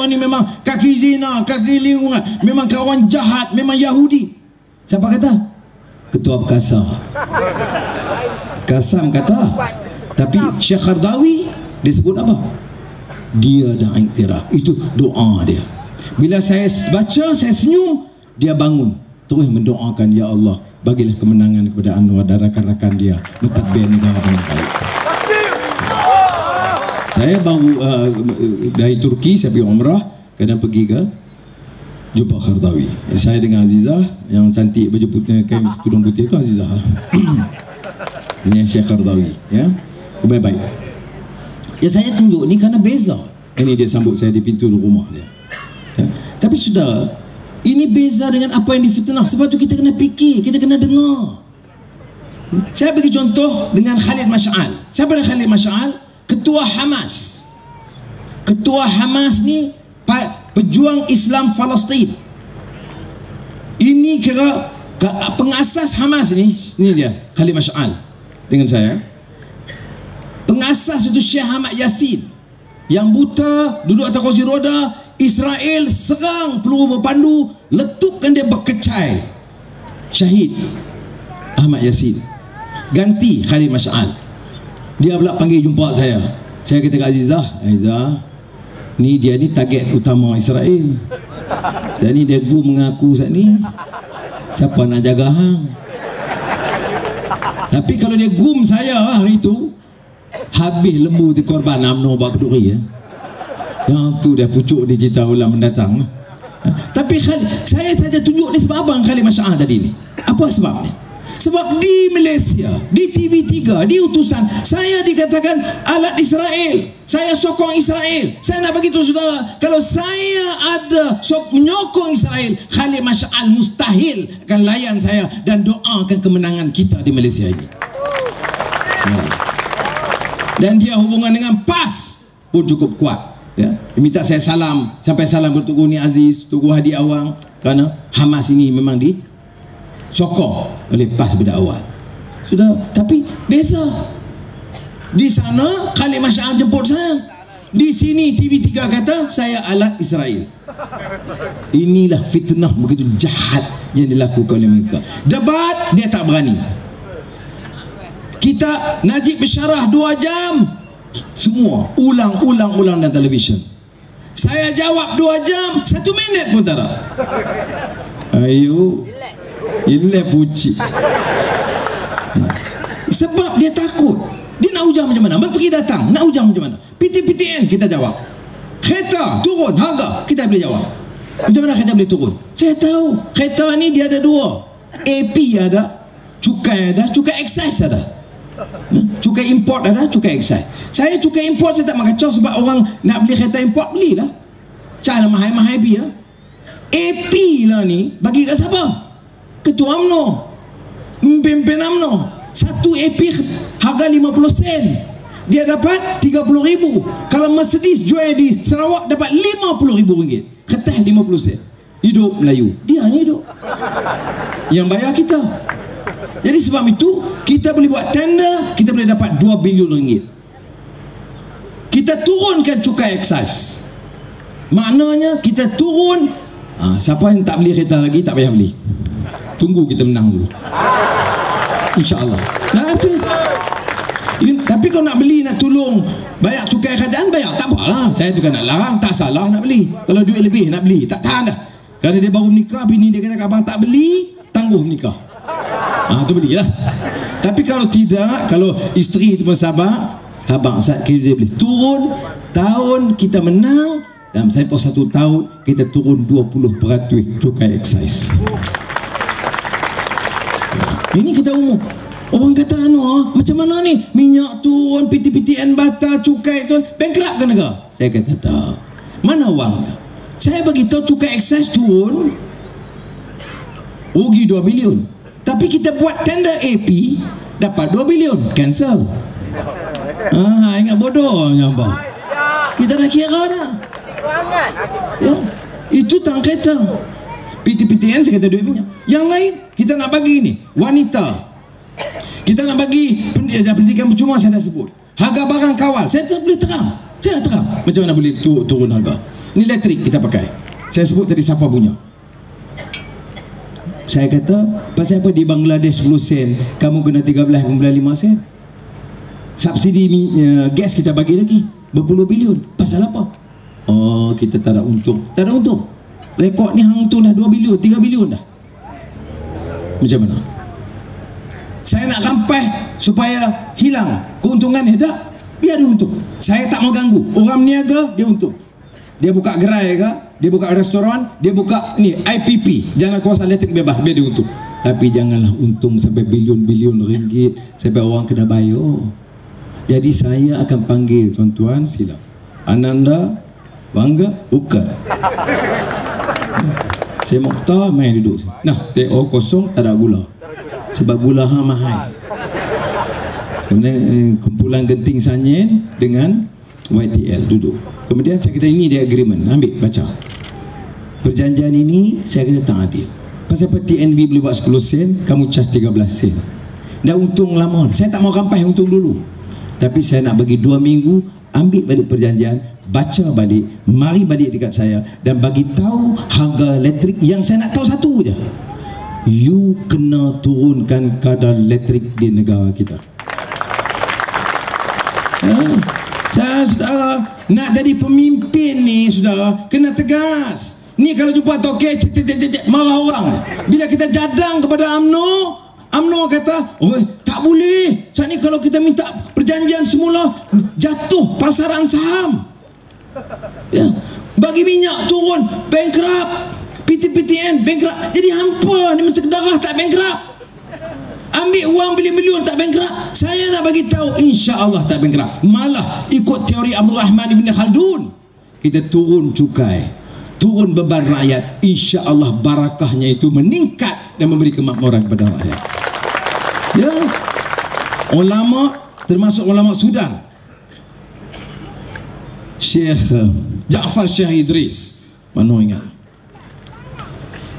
ni memang kaki zina, kaki lingkungan, memang kawan jahat, memang Yahudi. Siapa kata? Ketua Kasam. Kasam kata. Tapi Syekh Khardawi dia sebut apa? Dia dah iktiraf. Itu doa dia. Bila saya baca, saya senyum, dia bangun terus mendoakan, ya Allah bagilah kemenangan kepada Anwar dan rakan-rakan dia mentadbir negara dengan baik. Saya baru dari Turki, saya pergi umrah, kadang pergi ke jumpa Khardawi. Saya dengan Azizah yang cantik baju putih, kain tudung putih itu Azizah. Ini Syekh Khardawi, ya. Baik-baik. Ya saya tunjuk ni kerana beza. Ini dia sambut saya di pintu rumah dia. Ya. Tapi sudah, ini beza dengan apa yang difitnah. Sebab tu kita kena fikir, kita kena dengar. Saya bagi contoh dengan Khalid Mash'al. Siapa dia Khalid Mash'al? Ketua Hamas. Ketua Hamas ni pejuang Islam Palestin. Ini kira pengasas Hamas ni dia Khalid Mash'al dengan saya. Pengasas itu Syekh Ahmad Yassin yang buta, duduk atas kursi roda. Israel serang peluru berpandu, letupkan dia berkecai. Syahid Ahmad Yassin. Ganti Khalid Mash'al. Dia pula panggil jumpa saya. Saya kata kat Azizah, Azizah, ni dia ni target utama Israel. Dan ni dia mengaku saat ni, siapa nak jaga hang? Tapi kalau dia gum saya hari itu, habis lembu di korban UMNO buat keduri ya. Yang tu dia pucuk di cerita ulang mendatang. Tapi saya saja tunjuk ni sebab abang Khalid Mash'al tadi ni. Apa sebabnya? Sebab di Malaysia, di TV3, di utusan, saya dikatakan alat Israel. Saya sokong Israel. Saya nak bagi tahu saudara, kalau saya ada menyokong Israel, Khalid Mash'al mustahil akan layan saya dan doakan kemenangan kita di Malaysia ini. Dan dia hubungan dengan PAS pun cukup kuat. Ya. Dia minta saya salam, sampai salam ke Tugu Ni Aziz, Tugu Hadi Awang, kerana Hamas ini memang disokong oleh PAS pada awal. Sudah, tapi beza. Di sana Khalid Mash'al jemput saya. Di sini TV3 kata saya alat Israel. Inilah fitnah begitu jahat yang dilakukan oleh mereka. Debat dia tak berani. Kita Najib bersyarah 2 jam, semua ulang dalam televisyen. Saya jawab 2 jam, 1 minit pun tak ada. Ayo, ini puji. Sebab dia takut. Dia nak hujang macam mana? Menteri datang, nak hujang macam mana? PTN kita jawab. Kereta turun harga, kita boleh jawab. Macam mana kereta boleh turun? Saya tahu. Kereta ni dia ada 2. AP ada, cukai excise ada. Cukai import ada, cukai excise. Saya cukai import saya tak mengacau sebab orang nak beli kereta import belilah. Cara mahal-mahal dia. AP lah ni bagi kat siapa? Ketua UMNO, pemimpin UMNO. 1 AP harga 50 sen. Dia dapat 30,000. Kalau Mercedes jual di Sarawak dapat 50,000 ringgit. Kertas 50 sen. Hidup Melayu. Dia hanya hidup. Yang bayar kita. Jadi sebab itu kita boleh buat tender, kita boleh dapat 2 bilion ringgit. Kita turunkan cukai excise. Maknanya kita turun. Siapa yang tak beli kereta lagi tak payah beli. Tunggu kita menang dulu. InsyaAllah. Nah, betul. Tapi kalau nak beli, nak tolong bayar cukai kerajaan, bayar, tak apalah. Saya juga nak larang, tak salah nak beli. Kalau duit lebih nak beli, tak tahan dah. Kerana dia baru menikah, bini dia kata, abang tak beli, tangguh menikah. Tu belilah. Tapi kalau tidak, kalau isteri itu pun sabar, dia boleh turun. Tahun kita menang, dalam tempoh 1 tahun kita turun 20% cukai excise. Ini kita umum. Orang kata macam mana ni? Minyak turun, PTPTN batal, cukai tu bankrupt ke negara? Saya kata tak. Mana wangnya? Saya bagi tahu cukai excise turun, rugi 2 bilion. Tapi kita buat tender AP, dapat 2 bilion, cancel. Ingat bodohnya bang. Kita dah kira dah. Ya, itu tang kereta. PTPTN saya kata duit minyak. Yang lain kita nak bagi ni wanita. Kita nak bagi pendidikan percuma, saya dah sebut. Harga barang kawal, saya tak boleh terang. Saya nak terang macam mana boleh turun harga. Ni elektrik kita pakai. Saya sebut tadi siapa punya. Saya kata, pasal apa di Bangladesh 10 sen, kamu kena 13,5 sen. Subsidi gas kita bagi lagi berpuluh bilion. Pasal apa? Kita tak ada untung. Tak ada untung. Rekod ni hang untung dah 2 bilion, 3 bilion dah. Macam mana? Saya nak rampai supaya hilang keuntungan ni. Tak, biar dia untung. Saya tak mau ganggu. Orang niaga, dia untung. Dia buka gerai ke, dia buka restoran, dia buka ni IPP, jangan kuasa elektrik bebas, biar dia untung. Tapi janganlah untung sampai bilion-bilion ringgit sampai orang kena bayar. Jadi saya akan panggil tuan-tuan, sila Ananda, Bangga, bukan. Saya Mokhtar main duduk. Nah, TO kosong, tak ada gula. Sebab gula mahal. Kemudian kumpulan Genting Sanyin dengan YTL duduk. Kemudian saya kata ini dia agreement, ambil baca. Perjanjian ini saya kata tak adil. Pasal TNB boleh buat 10 sen, kamu charge 13 sen. Dah untung lama. Saya tak mau rampai untung dulu. Tapi saya nak bagi 2 minggu, ambil balik perjanjian, baca balik, mari balik dekat saya dan bagi tahu harga elektrik. Yang saya nak tahu satu je. You kena turunkan kadar elektrik di negara kita. Saudara, nak jadi pemimpin ni saudara, kena tegas. Ni kalau jumpa tokek marah orang. Bila kita jadang kepada UMNO kata, tak boleh. Saat ni kalau kita minta perjanjian semula, jatuh pasaran saham. Ya, bagi minyak turun, bankrupt. PTPTN bankrupt. Jadi hampa ni menteri darah tak bankrupt. Ambil uang bilion-bilion tak bankrupt. Saya nak bagi tahu insya-Allah tak bankrupt. Malah ikut teori Abdul Rahman Ibn Khaldun, kita turun cukai, turun beban rakyat, insya-Allah barakahnya itu meningkat dan memberi kemakmuran kepada rakyat. Ya. Ulama termasuk ulama Sudan, Syekh Ja'far Syekh Idris, mana ingat?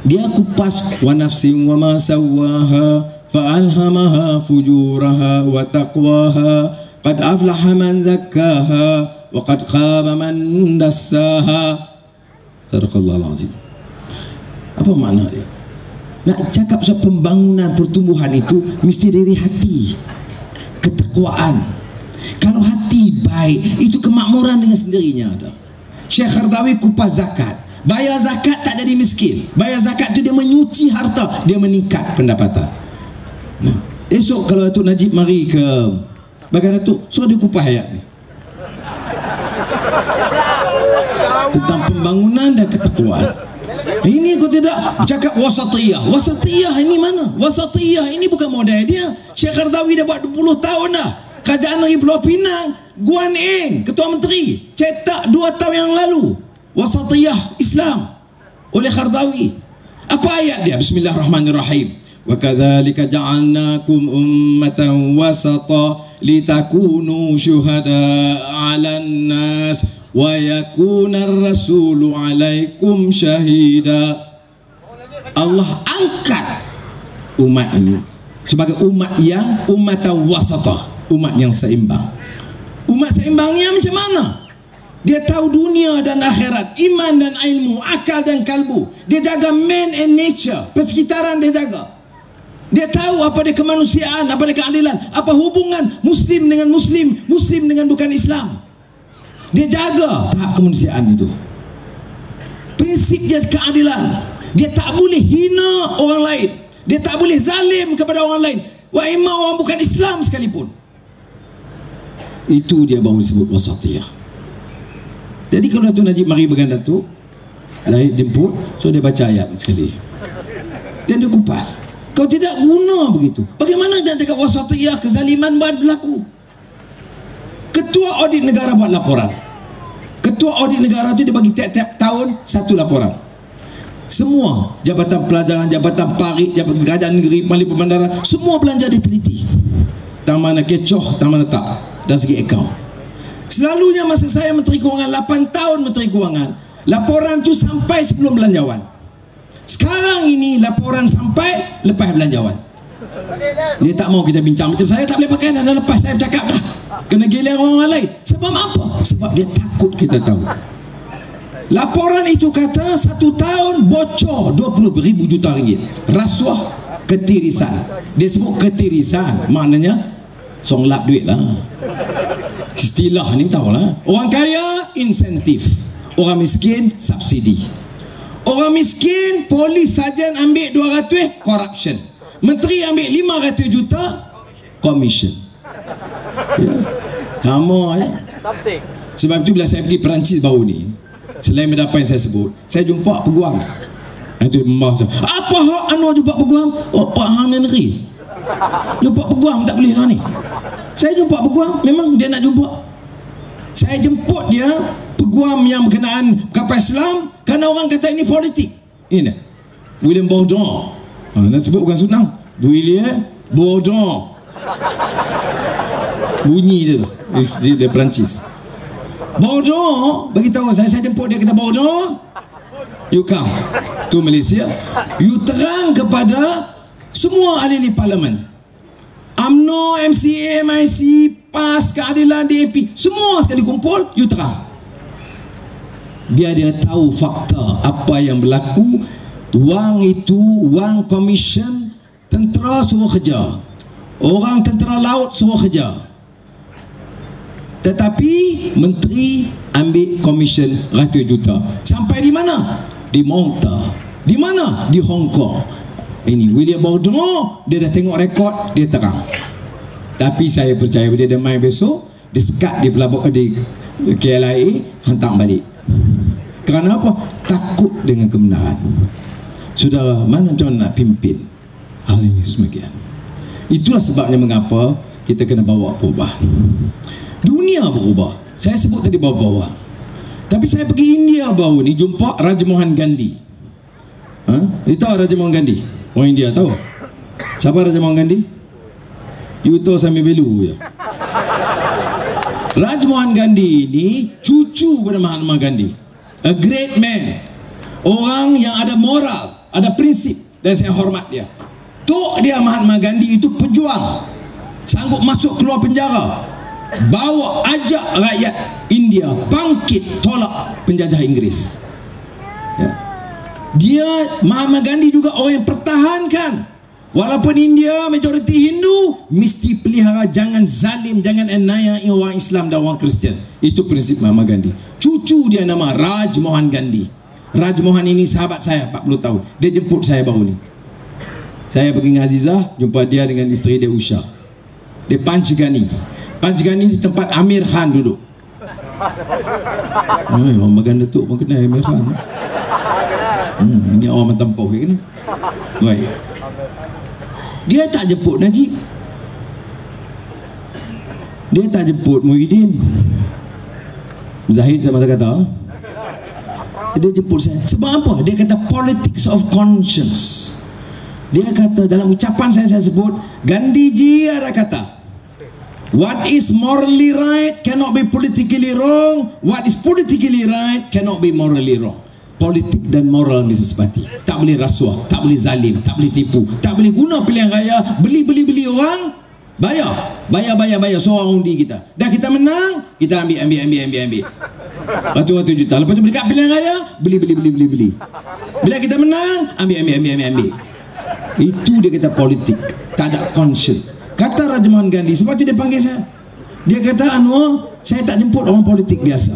Dia kupas wa nafsin wa ma sawaha fa'alhamaha fujuraha wa taqwaha qad aflaha man zakkaha wa qad khaba man dassaha. Sadaqallahul azim. Apa makna dia? Nak cakap soal pembangunan pertumbuhan itu mesti dari hati, ketakwaan. Kalau hati baik, itu kemakmuran dengan sendirinya ada. Syekh Qardawi kupas zakat. Bayar zakat tak jadi miskin. Bayar zakat tu dia menyuci harta, dia meningkat pendapatan. Nah, esok kalau Datuk Najib mari ke Bagan Datuk, suruh dia kupas ayat ni tentang pembangunan dan ketakwaan. Ini kau tidak cakap wasatiyah. Wasatiyah ini mana? Wasatiyah ini bukan model dia. Syekh Qardawi dah buat 20 tahun dah. Kerajaan negeri Pulau Pinang, Guan Eng, Ketua Menteri, cetak 2 tahun yang lalu Wasatiyah Islam oleh Qardawi. Apa ayat dia? Bismillahirrahmanirrahim. Wa kadzalika ja'alnakum ummatan wasata litakunu syuhada'a 'alan nas wa yakuna ar-rasulu 'alaikum syahida. Allah angkat umat ini sebagai umat yang wasatah, umat yang seimbang. Umat seimbangnya macam mana? Dia tahu dunia dan akhirat, iman dan ilmu, akal dan kalbu. Dia jaga man and nature, persekitaran dia jaga. Dia tahu apa dia kemanusiaan, apa dia keadilan, apa hubungan Muslim dengan Muslim, Muslim dengan bukan Islam. Dia jaga hak kemanusiaan itu. Prinsip dia keadilan. Dia tak boleh hina orang lain. Dia tak boleh zalim kepada orang lain. Wa imma orang bukan Islam sekalipun. Itu dia baru disebut wasatiyah. Jadi kalau Datuk Najib mari dengan Datuk, Zahid jemput, so dia baca ayat sekali. Dan dia kupas. Kau tidak guna begitu. Bagaimana dia cakap wasatiyah, kezaliman berlaku? Ketua audit negara buat laporan. Ketua audit negara itu dia bagi tiap-tiap tahun satu laporan. Semua jabatan pelajaran, jabatan parit, jabatan kerajaan negeri, Mali Pembandara, semua belanja diteliti. Tang mana kecoh, tang mana tak, dan segi akaun. Selalunya masa saya Menteri Kewangan, 8 tahun Menteri Kewangan, laporan tu sampai sebelum belanjawan. Sekarang ini laporan sampai lepas belanjawan. Dia tak mau kita bincang. Macam saya tak boleh pakai dah lepas saya bercakap dah. Kena gila orang lain. Sebab apa? Sebab dia takut kita tahu. Laporan itu kata 1 tahun bocor 20,000 juta ringgit. Rasuah, ketirisan. Dia sebut ketirisan, maknanya songlap duit lah. Istilah ni tahulah. Orang kaya insentif, orang miskin subsidi. Orang miskin polis sarjan ambil 200 corruption. Menteri ambil 500 juta commission. Ya. Kamu ya. Sebab itu bila saya pergi Perancis baru ni, selain mendapat yang saya sebut, saya jumpa peguam. Itu membahas, apa hak anu jumpa peguam? Oh, Pak Hang negeri. Jumpa peguam tak boleh lah ni. Saya jumpa peguam, memang dia nak jumpa. Saya jemput dia, peguam yang berkenaan kapal Islam, kerana orang kata ini politik. Ini William Bourdon. Nak sebut bukan senang. William Bourdon. Bunyi dia di Perancis. Bourdon bagi tahu saya jemput dia, kata Bourdon, you come to Malaysia, you terang kepada semua ahli parlimen, UMNO, MCA, MIC, PAS, Keadilan, DAP, semua sekali kumpul, you terang. Biar dia tahu fakta apa yang berlaku. Wang itu, wang komisen tentera suruh kerja, orang tentera laut suruh kerja, tetapi menteri ambil komisen ratus juta. Sampai di mana? Di Malta. Di mana? Di Hong Kong. Ini William Bourdon, dia dah tengok rekod, dia terang. Tapi saya percaya bila dia main besok, dia sekat di pelabuhan di KLIA, hantar balik. Kerana apa? Takut dengan kebenaran. Saudara, mana macam nak pimpin hal ini semakian? Itulah sebabnya mengapa kita kena bawa perubahan. Dunia berubah. Saya sebut tadi bawa-bawa. Tapi saya pergi India baru ni, jumpa Rajamohan Gandhi. You tahu Rajamohan Gandhi? Orang India tahu? Siapa Rajamohan Gandhi? You tahu Sami Belu je. Rajamohan Gandhi ini cucu pada Mahatma Gandhi. A great man. Orang yang ada moral, ada prinsip, dan saya hormat dia. Tok dia Mahatma Gandhi itu pejuang, sanggup masuk keluar penjara, bawa ajak rakyat India bangkit tolak penjajah Inggeris. Ya. Dia Mahatma Gandhi juga orang yang pertahankan, walaupun India majoriti Hindu, mesti pelihara jangan zalim, jangan anaya orang Islam dan orang Kristian. Itu prinsip Mahatma Gandhi. Cucu dia nama Rajamohan Gandhi. Rajamohan ini sahabat saya 40 tahun. Dia jemput saya baru ni. Saya pergi dengan Azizah, jumpa dia dengan isteri dia Usha. Dia Panchgani. Panchgani di tempat Amir Khan duduk. Orang bagan Datuk pun kenal Amir Khan. Ini orang mentampau kan? Baik. Dia tak jemput Najib. Dia tak jemput Muhyiddin. Zahid sama kata. Dia jemput saya. Sebab apa? Dia kata politics of conscience. Dia kata dalam ucapan saya sebut, Gandhiji ada kata, what is morally right cannot be politically wrong. What is politically right cannot be morally wrong. politik dan moral Mr. Sepati. Tak boleh rasuah, tak boleh zalim, tak boleh tipu, tak boleh guna pilihan raya beli orang, bayar seorang undi kita. Dah kita menang, kita ambil ratus-ratus juta. Lepas tu dekat pilihan raya beli. Bila kita menang, ambil. Itu dia kata politik, tak ada conscience. Kata Raja Mohan Gandhi, sebab tu dia panggil saya. Dia kata, Anwar, saya tak jemput orang politik biasa.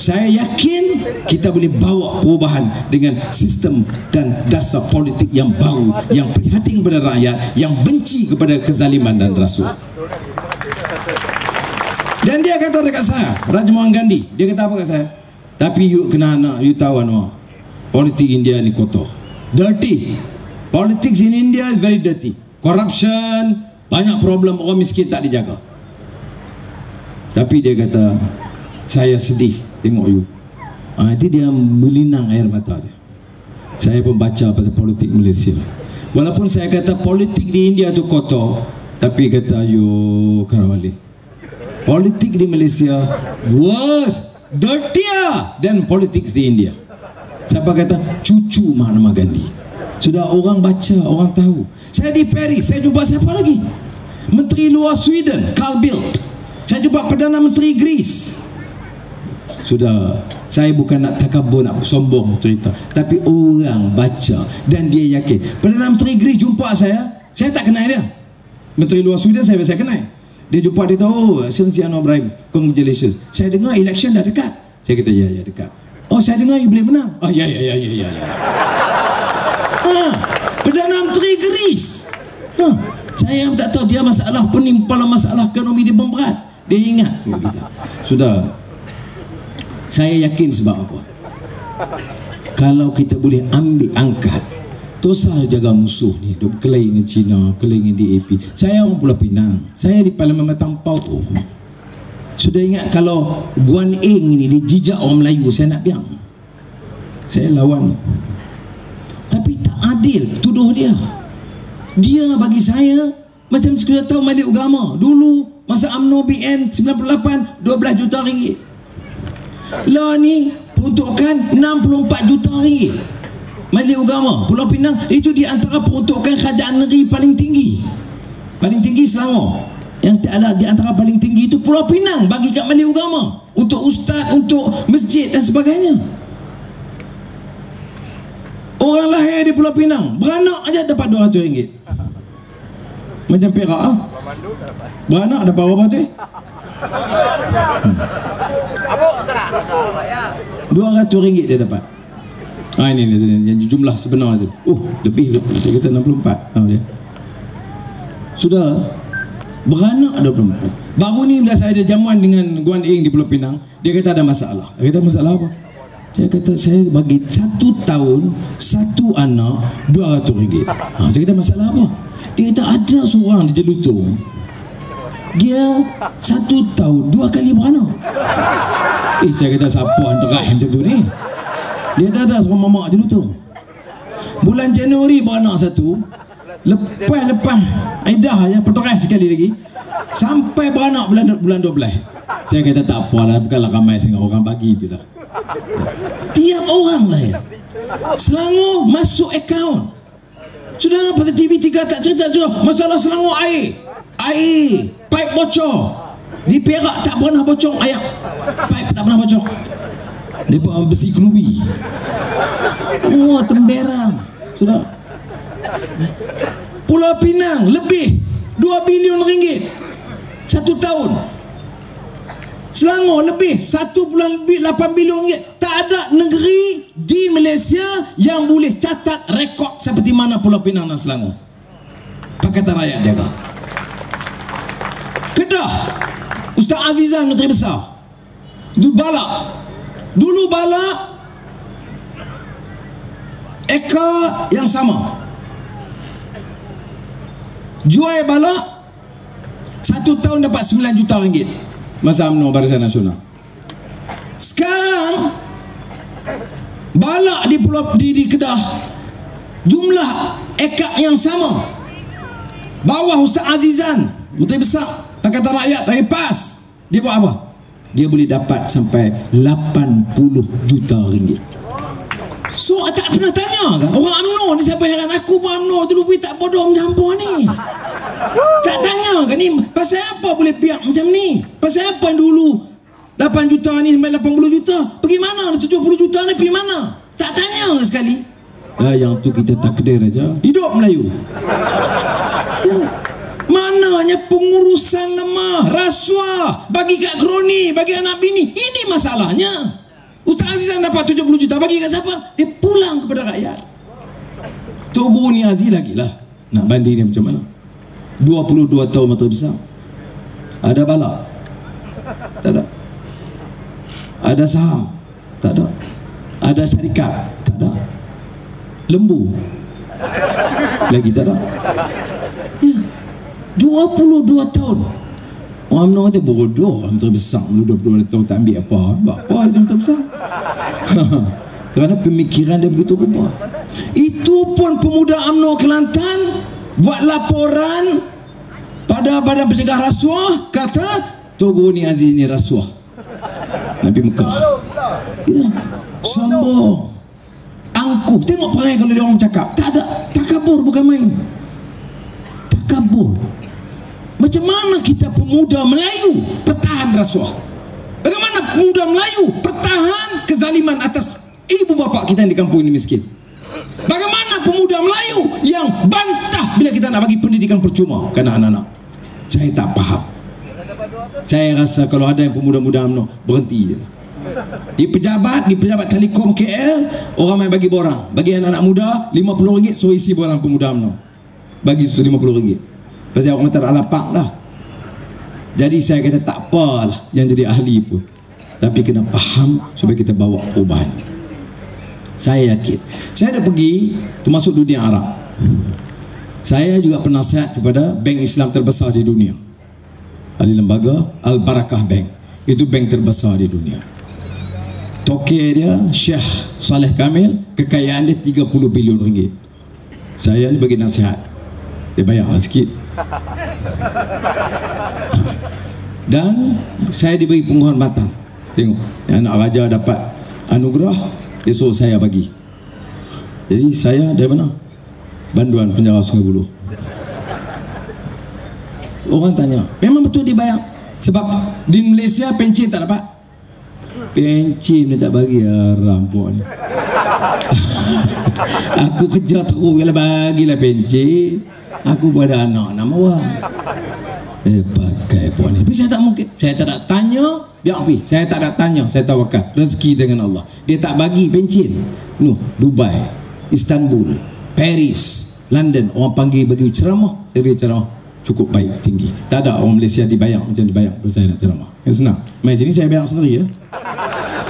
Saya yakin kita boleh bawa perubahan dengan sistem dan dasar politik yang baru, yang prihatin kepada rakyat, yang benci kepada kezaliman dan rasuah. Dan dia kata dekat saya, Raja Mohan Gandhi, dia kata apa kat saya? Tapi you kena anak, you tahu Anwar, politik India ni kotor, dirty. Politics in India is very dirty. Corruption, banyak problem, orang miskin tak dijaga. Tapi dia kata, saya sedih tengok you. Itu dia melinang air mata dia. Saya pun baca pasal politik Malaysia. Walaupun saya kata politik di India tu kotor, tapi kata you Karawali, politik di Malaysia worse, dirtier than politics di India. Siapa kata? Cucu Mahatma Gandhi. Sudah orang baca, orang tahu. Saya di Paris, saya jumpa siapa lagi? Menteri Luar Sweden, Carl Bildt. Saya jumpa Perdana Menteri Greece. Sudah, saya bukan nak takabur, nak sombong cerita, tapi orang baca dan dia yakin. Perdana Menteri Greece jumpa saya tak kenal dia. Menteri Luar Sweden saya kenal. Dia jumpa, dia tahu, Sri Anwar Ibrahim, congratulations. Saya dengar election dah dekat. Saya kata, ya dekat. Oh, saya dengar you boleh menang. Oh, ya. Perdana Menteri Greece. Saya tak tahu dia masalah penimpalan, masalah ekonomi dia berat. Dia ingat. Sudah, saya yakin sebab apa? Kalau kita boleh ambil angkat, tosal jaga musuh ni, duk kelai dengan Cina, kelai dengan DAP. Saya orang Pulau Pinang, saya di Parlimen Matampau tu. Sudah ingat kalau Guan Eng ni dia jijak orang Melayu, saya nak biang. Saya lawan. Tapi tak adil tuduh dia. Dia bagi saya macam sudah tahu Majlis Agama. Dulu masa UMNO BN 98, 12 juta ringgit. Lah ni peruntukan 64 juta ringgit. Majlis Agama Pulau Pinang itu di antara peruntukan kerajaan negeri paling tinggi. Paling tinggi Selangor. Yang tak ada di antara paling tinggi itu Pulau Pinang bagi kat Majlis Agama untuk ustaz, untuk masjid dan sebagainya. Orang lahir di Pulau Pinang beranak aja dapat 200 ringgit. Macam Perak beranak dapat berapa tu? 200 ringgit dia dapat. Ini yang jumlah sebenar tu. Lebih saya kata 64 dia. Sudah beranak 24. Baru ni bila saya ada jamuan dengan Guan Eng di Pulau Pinang, dia kata ada masalah. Dia kata masalah apa? Saya kata saya bagi 1 tahun 1 anak 200 ringgit. Saya kata masalah apa? Dia kata ada seorang di Jelutung, dia 1 tahun 2 kali beranak. Saya kata siapa antarah macam tu ni? Dia kata ada seorang mamak Jelutung, bulan Januari beranak 1, lepas Aidah je peteras sekali lagi, sampai beranak bulan 12. Saya kata tak apalah, bukanlah ramai sangat orang bagi bila. Tiap orang lah ya. Selangor masuk akaun. Sudah pasal TV3 tak cerita juga masalah Selangor air, pipe bocor. Di Perak tak pernah bocor air, pipe tak pernah bocor. Dia buat besi kerubi. Temberang. Sudah. Pulau Pinang lebih 2 bilion ringgit 1 tahun. Selangor lebih 1.8 bilion ringgit. Tak ada negeri di Malaysia yang boleh catat rekod seperti mana Pulau Pinang dan Selangor. Pakatan Rakyat jaga. Kedah, Ustaz Azizan Menteri Besar. Dulu Balak ekar yang sama. Jual Balak 1 tahun dapat 9 juta ringgit masa UMNO Barisan Nasional. Sekarang Balak di Kedah jumlah ekar yang sama, bawah Ustaz Azizan Menteri Besar Pakatan Rakyat dari PAS. Dia buat apa? Dia boleh dapat sampai 80 juta ringgit. So tak pernah tanya kan orang UMNO ni, siapa heran aku pun UMNO tu lupa tak bodoh macam apa ni. Tak tanya kan ni pasal apa boleh pihak macam ni, pasal apa yang dulu 8 juta ni sampai 80 juta pergi mana, 70 juta ni pergi mana, tak tanya sekali. Yang tu kita takdir aja hidup Melayu. Mananya pengurusan lemah, rasuah, bagi kat kroni, bagi anak bini, ini masalahnya. Ustaz Aziz yang dapat 70 juta bagi kat siapa? Dia pulang kepada rakyat. Tok Guru Niazi lagi lah nak banding dia macam mana. 22 tahun mata besar. Ada bala? Tak ada. Ada saham? Tak ada. Ada syarikat? Tak ada. Lembu? Lagi tak ada. Ya. 22 tahun. Orang UMNO kata bodoh, orang terbesar 22 tahun tak ambil apa. Apa dia terbesar? Kerana pemikiran dia begitu rupa. Itu pun pemuda UMNO Kelantan buat laporan pada Badan Pencegah Rasuah, kata Tok Guru Niazi ni rasuah. Nabi Mekah. Ya. Sombong. Angkuh. Tengok perangai kalau dia orang cakap. Tak ada. Takabur bukan main. Takabur. Macam mana kita pemuda Melayu pertahan rasuah? Bagaimana pemuda Melayu pertahan kezaliman atas ibu bapa kita yang di kampung ini miskin? Bagaimana pemuda Melayu yang bantah bila kita nak bagi pendidikan percuma kerana anak-anak? Saya tak faham. Saya rasa kalau ada yang pemuda-muda UMNO, berhenti je. Di pejabat Telekom KL, orang main bagi borang, bagi anak-anak muda RM50 suruh isi borang pemuda UMNO. Bagi RM50. Pasal orang tak lapak lah. Jadi saya kata tak apalah yang jadi ahli pun, tapi kena faham supaya kita bawa perubahan. Saya yakin. Saya dah pergi termasuk dunia Arab. Saya juga penasihat kepada bank Islam terbesar di dunia. Ahli lembaga Al-Barakah Bank. Itu bank terbesar di dunia. Toke dia Syekh Saleh Kamil, kekayaan dia 30 bilion ringgit. Saya ni bagi nasihat, dia bayar sikit. Dan saya diberi penghormatan. Tengok, anak raja dapat anugerah, dia suruh saya bagi. Jadi saya dari mana? Banduan Penjara Sungai Buloh. Orang tanya, memang betul dibayar? Sebab di Malaysia pencen tak dapat. Pencen dia tak bagi, rampok ni. Aku kerja terus kalau bagilah pencen. Aku pun ada anak nama orang. Pakai puan ni. Tapi saya tak mungkin. Saya tak nak tanya, biar api. Saya tak nak tanya, saya tawakal. Rezeki dengan Allah. Dia tak bagi pencen. Dubai, Istanbul, Paris, London, orang panggil bagi ceramah, saya bagi ceramah cukup baik, tinggi. Tak ada orang Malaysia dibayar macam dibayar kalau saya nak ceramah. Yang senang. Mai sini saya bayar sendiri ya.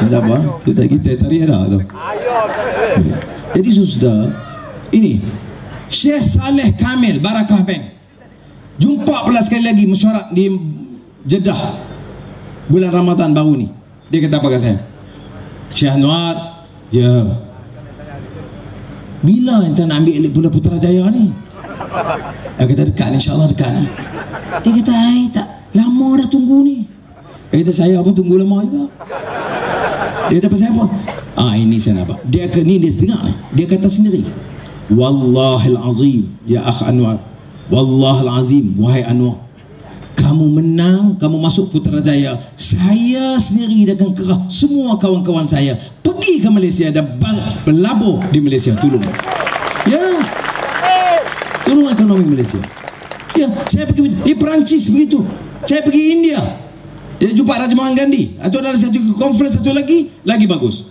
Tak apa, kita tarik ada tu. Jadi sudah ini Syekh Saleh Kamil Barakah Bank. Jumpa pula sekali lagi mesyuarat di Jeddah bulan Ramadan baru ni. Dia kata apa kat saya? Syekh Anwar, ya. Bila ente nak ambil pula Putrajaya ni? Dia kata dekat ni, insyaAllah dekat ni. Dia kata, tak lama dah tunggu ni. Dia kata, saya pun tunggu lama juga. Dia kata, pasal apa? Ini saya nampak. Dia ke ni, dia setengah ni. Dia kata sendiri, Wallahil Azim, ya Akh Anwar. Wallahil Azim, wahai Anwar, kamu menang, kamu masuk Putrajaya, saya sendiri dengan kerah semua kawan-kawan saya pergi ke Malaysia dan berlabur di Malaysia, tolong. Ya, tolong ekonomi Malaysia. Ya, saya pergi di Perancis begitu, saya pergi India, dia jumpa Raja Mahatma Gandhi, atau ada satu conference satu lagi bagus.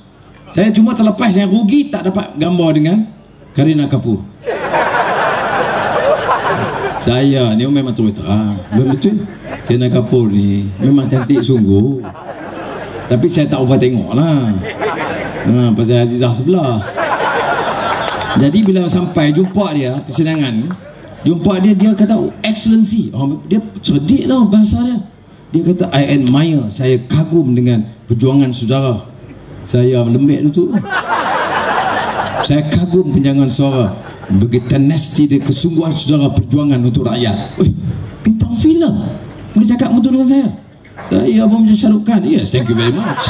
Saya cuma terlepas, saya rugi tak dapat gambar dengan Kareena Kapoor. Saya ni memang terus terang, betul. Kareena Kapoor ni memang cantik sungguh. Tapi saya tak upah tengok lah. Pasal Azizah sebelah. Jadi bila sampai jumpa dia persidangan, jumpa dia kata excellency. Dia cerdik tau bahasa dia. Dia kata I admire, saya kagum dengan perjuangan saudara. Saya lembek tu. Saya kagum penjangan suara. Begitu nasty dia, kesungguhan saudara perjuangan untuk rakyat. Bintang filem boleh cakap betul dengan saya. Saya pun macam Shah Rukh Khan. Yes, thank you very much.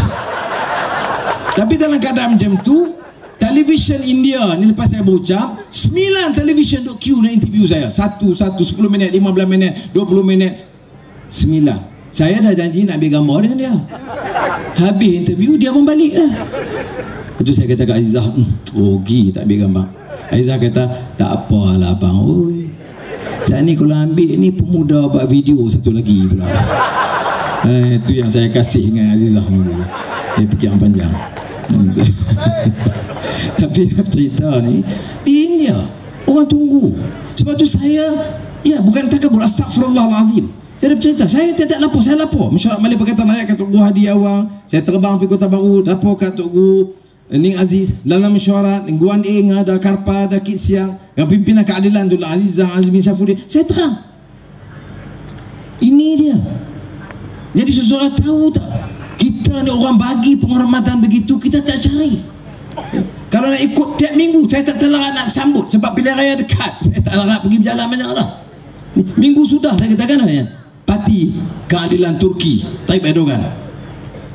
Tapi dalam keadaan macam tu, Television India ni lepas saya berucap 9 television duk queue nak interview saya. Satu 10 minit, 15 minit, 20 minit, 9. Saya dah janji nak ambil gambar dengan dia. Habis interview dia pun balik lah. Itu saya kata kat Azizah, rugi tak ambil gambar. Azizah kata, tak apalah abang, oi, saya ni kalau ambil ni pemuda buat video satu lagi pula. Itu yang saya kasih dengan Azizah ni. Dia fikir yang panjang. Tapi cerita ni di India orang tunggu. Sebab tu saya, ya, bukan takabur, astagfirullahalazim, saya dah bercerita, saya tidak lapor, saya lapor mesyuarat Malik Pakatan Rakyat kat Tok Guru Hadi Awang. Saya terbang pergi Kota Baru, lapor kat Tok Guru Ning Aziz dalam mesyuarat Guan Eng, ada Karpa, ada Kit Siang, yang pimpinan keadilan tu lah Azizah Azmi Safuddin. Saya terang ini dia. Jadi saudara tahu tak, kita ni orang bagi penghormatan begitu, kita tak cari. Kalau nak ikut tiap minggu, saya tak terlarat nak sambut sebab pilihan raya dekat. Saya tak terlarat pergi berjalan banyak dah. Minggu sudah saya katakan namanya Parti Keadilan Turki Tayyip Erdogan.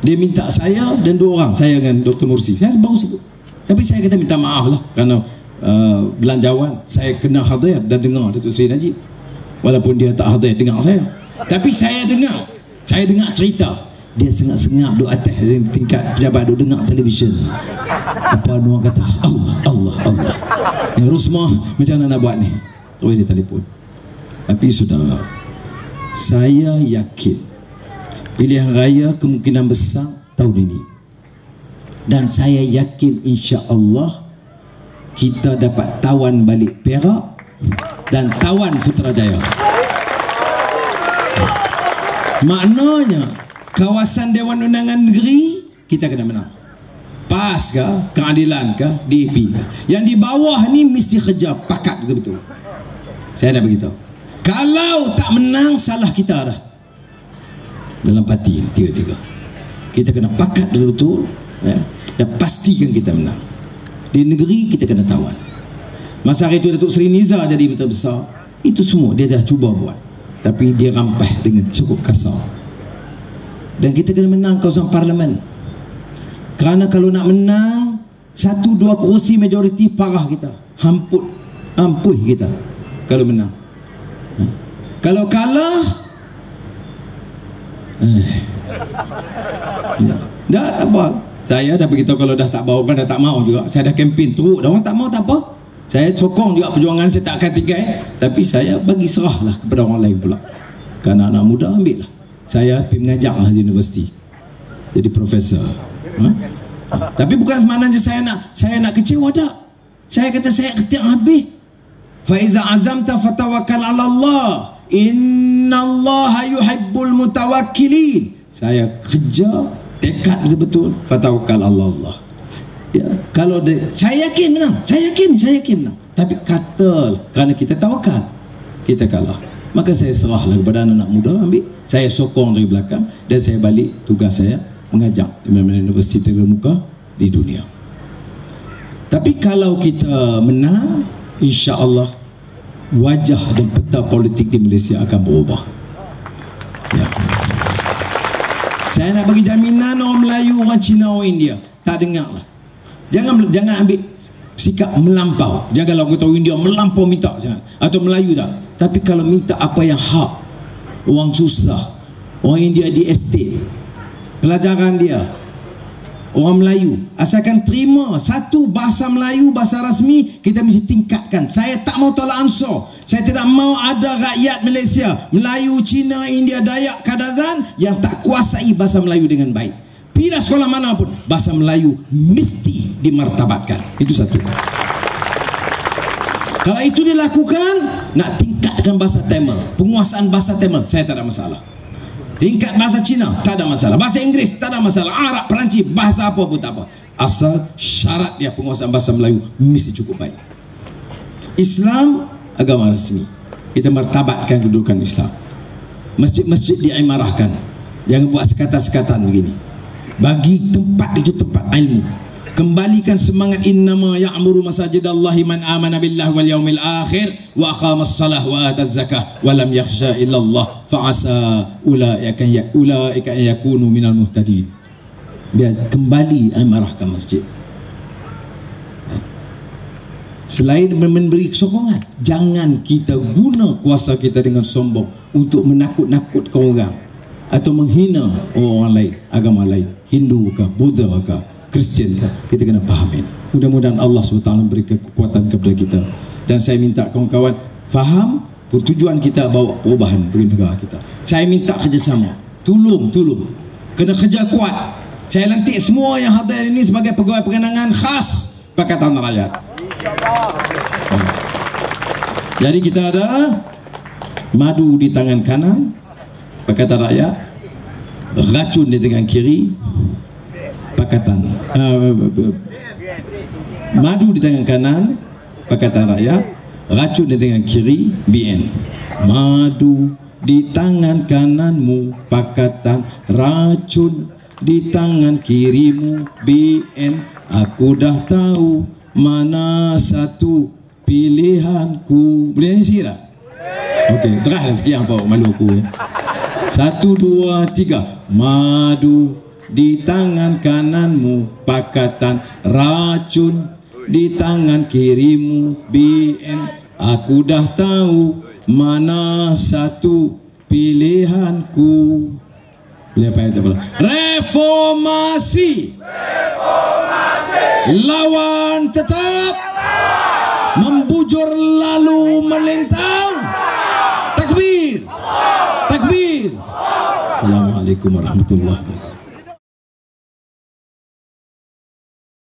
Dia minta saya dan 2 orang, saya dengan Dr. Mursi. Saya baru sebut. Tapi saya kata minta maaf lah kerana belanjawan saya kena hadir dan dengar Datuk Seri Najib. Walaupun dia tak hadir dengar saya, tapi saya dengar cerita. Dia sengak-sengak duduk atas tingkat pejabat, duduk dengar televisyen. Apa orang kata, Allah. Yang Rusmah macam mana nak buat ni? Oh, dia telefon. Tapi saudara, saya yakin pilihan raya kemungkinan besar tahun ini. Dan saya yakin insya-Allah kita dapat tawan balik Perak dan tawan Putrajaya. Maknanya kawasan Dewan Undangan Negeri kita kena menang. PAS ke, keadilan ke, DAP ke. Yang di bawah ni mesti kerja pakat betul-betul. Saya dah beritahu. Kalau tak menang, salah kita dah. Dalam parti tiga-tiga. Kita kena pakat betul-betul, ya, dan pastikan kita menang. Di negeri kita kena tawan. Masa hari itu Datuk Seri Nizar jadi Menteri Besar, itu semua dia dah cuba buat. Tapi dia rampas dengan cukup kasar. Dan kita kena menang kawasan parlimen. Kerana kalau nak menang 1-2 kerusi majoriti, parah kita. Ampuh kita kalau menang. Kalau kalah, dah tak apa. Saya dah beritahu kalau dah tak bawa, dah tak mau juga. Saya dah kempen teruk, dah orang tak mau tak apa. Saya sokong juga perjuangan, saya tak akan tinggal. Tapi saya bagi serahlah kepada orang lain pula. Kerana anak muda ambil lah. Saya pergi mengajar lah di universiti, jadi profesor. Tapi bukan semaknanya saya nak kecewa tak. Saya kata saya ketiak habis. Fa iza azamta fatawakkal 'ala Allah. Innallaha yuhibbul mutawakkilin. Saya kerja tekad betul, fatawakkal 'ala Allah. Ya, kalau saya yakin menang. Saya yakin menang. Tapi kata kerana kita tawakal, kita kalah. Maka saya serahlah kepada anak-anak muda ambil. Saya sokong dari belakang dan saya balik tugas saya mengajar di mana-mana universiti terkemuka di dunia. Tapi kalau kita menang, insya-Allah wajah dan peta politik di Malaysia akan berubah. Ya. Saya nak bagi jaminan orang Melayu, orang Cina, orang India, tak dengar lah. Jangan ambil sikap melampau. Janganlah kita tahu India melampau minta jangan. Atau Melayu tak. Tapi kalau minta apa yang hak, orang susah, orang India di estate, pelajaran dia, orang Melayu, asalkan terima satu bahasa Melayu, bahasa rasmi, kita mesti tingkatkan. Saya tak mau tolak ansur. Saya tidak mau ada rakyat Malaysia, Melayu, Cina, India, Dayak, Kadazan yang tak kuasai bahasa Melayu dengan baik. Pilih sekolah mana pun, bahasa Melayu mesti dimartabatkan. Itu satu. Kalau itu dilakukan, nak tingkatkan bahasa Tamil, penguasaan bahasa Tamil, saya tak ada masalah. Tingkat bahasa Cina, tak ada masalah. Bahasa Inggeris, tak ada masalah. Arab, Perancis, bahasa apa pun tak apa. Asal syarat dia penguasaan bahasa Melayu mesti cukup baik. Islam agama rasmi, kita martabatkan kedudukan Islam. Masjid-masjid diimarahkan. Jangan buat sekatan-sekatan begini. Bagi tempat itu tempat ilmu. Kembalikan semangat innama ya'muru masajidallahi man amana billahi wal yaumil akhir wa aqamas salah wa ataz zakah wa lam yakhsha illa Allah fa asa ulaika yakunu minal muhtadin. Biar kembali imarahkan masjid. Selain memberi sokongan, jangan kita guna kuasa kita dengan sombong untuk menakut-nakutkan orang atau menghina orang lain, agama lain, Hindu kah, Buddha kah, Kristian kah. Kita kena fahamin. Mudah-mudahan Allah SWT beri kekuatan kepada kita. Dan saya minta kawan-kawan faham tujuan kita bawa perubahan bagi negara kita. Saya minta kerjasama. Tolong kena kerja kuat. Saya lantik semua yang hadir ini sebagai pegawai pengenangan khas Pakatan Rakyat. Jadi kita ada madu di tangan kanan Pakatan Rakyat, racun di tangan kiri Pakatan madu di tangan kanan Pakatan Rakyat, racun di tangan kiri BN. Madu di tangan kananmu Pakatan, racun di tangan kirimu BN. Aku dah tahu mana satu pilihanku. Boleh nyanyi sikit tak? Okey, deraslah sikit apa malu aku. 1, 2, 3. Madu di tangan kananmu Pakatan, racun di tangan kirimu BN. Aku dah tahu mana satu pilihanku. Boleh apa itu? Reformasi. Lawan tetap, membujur lalu melintang. Takbir. Assalamualaikum warahmatullahi wabarakatuh.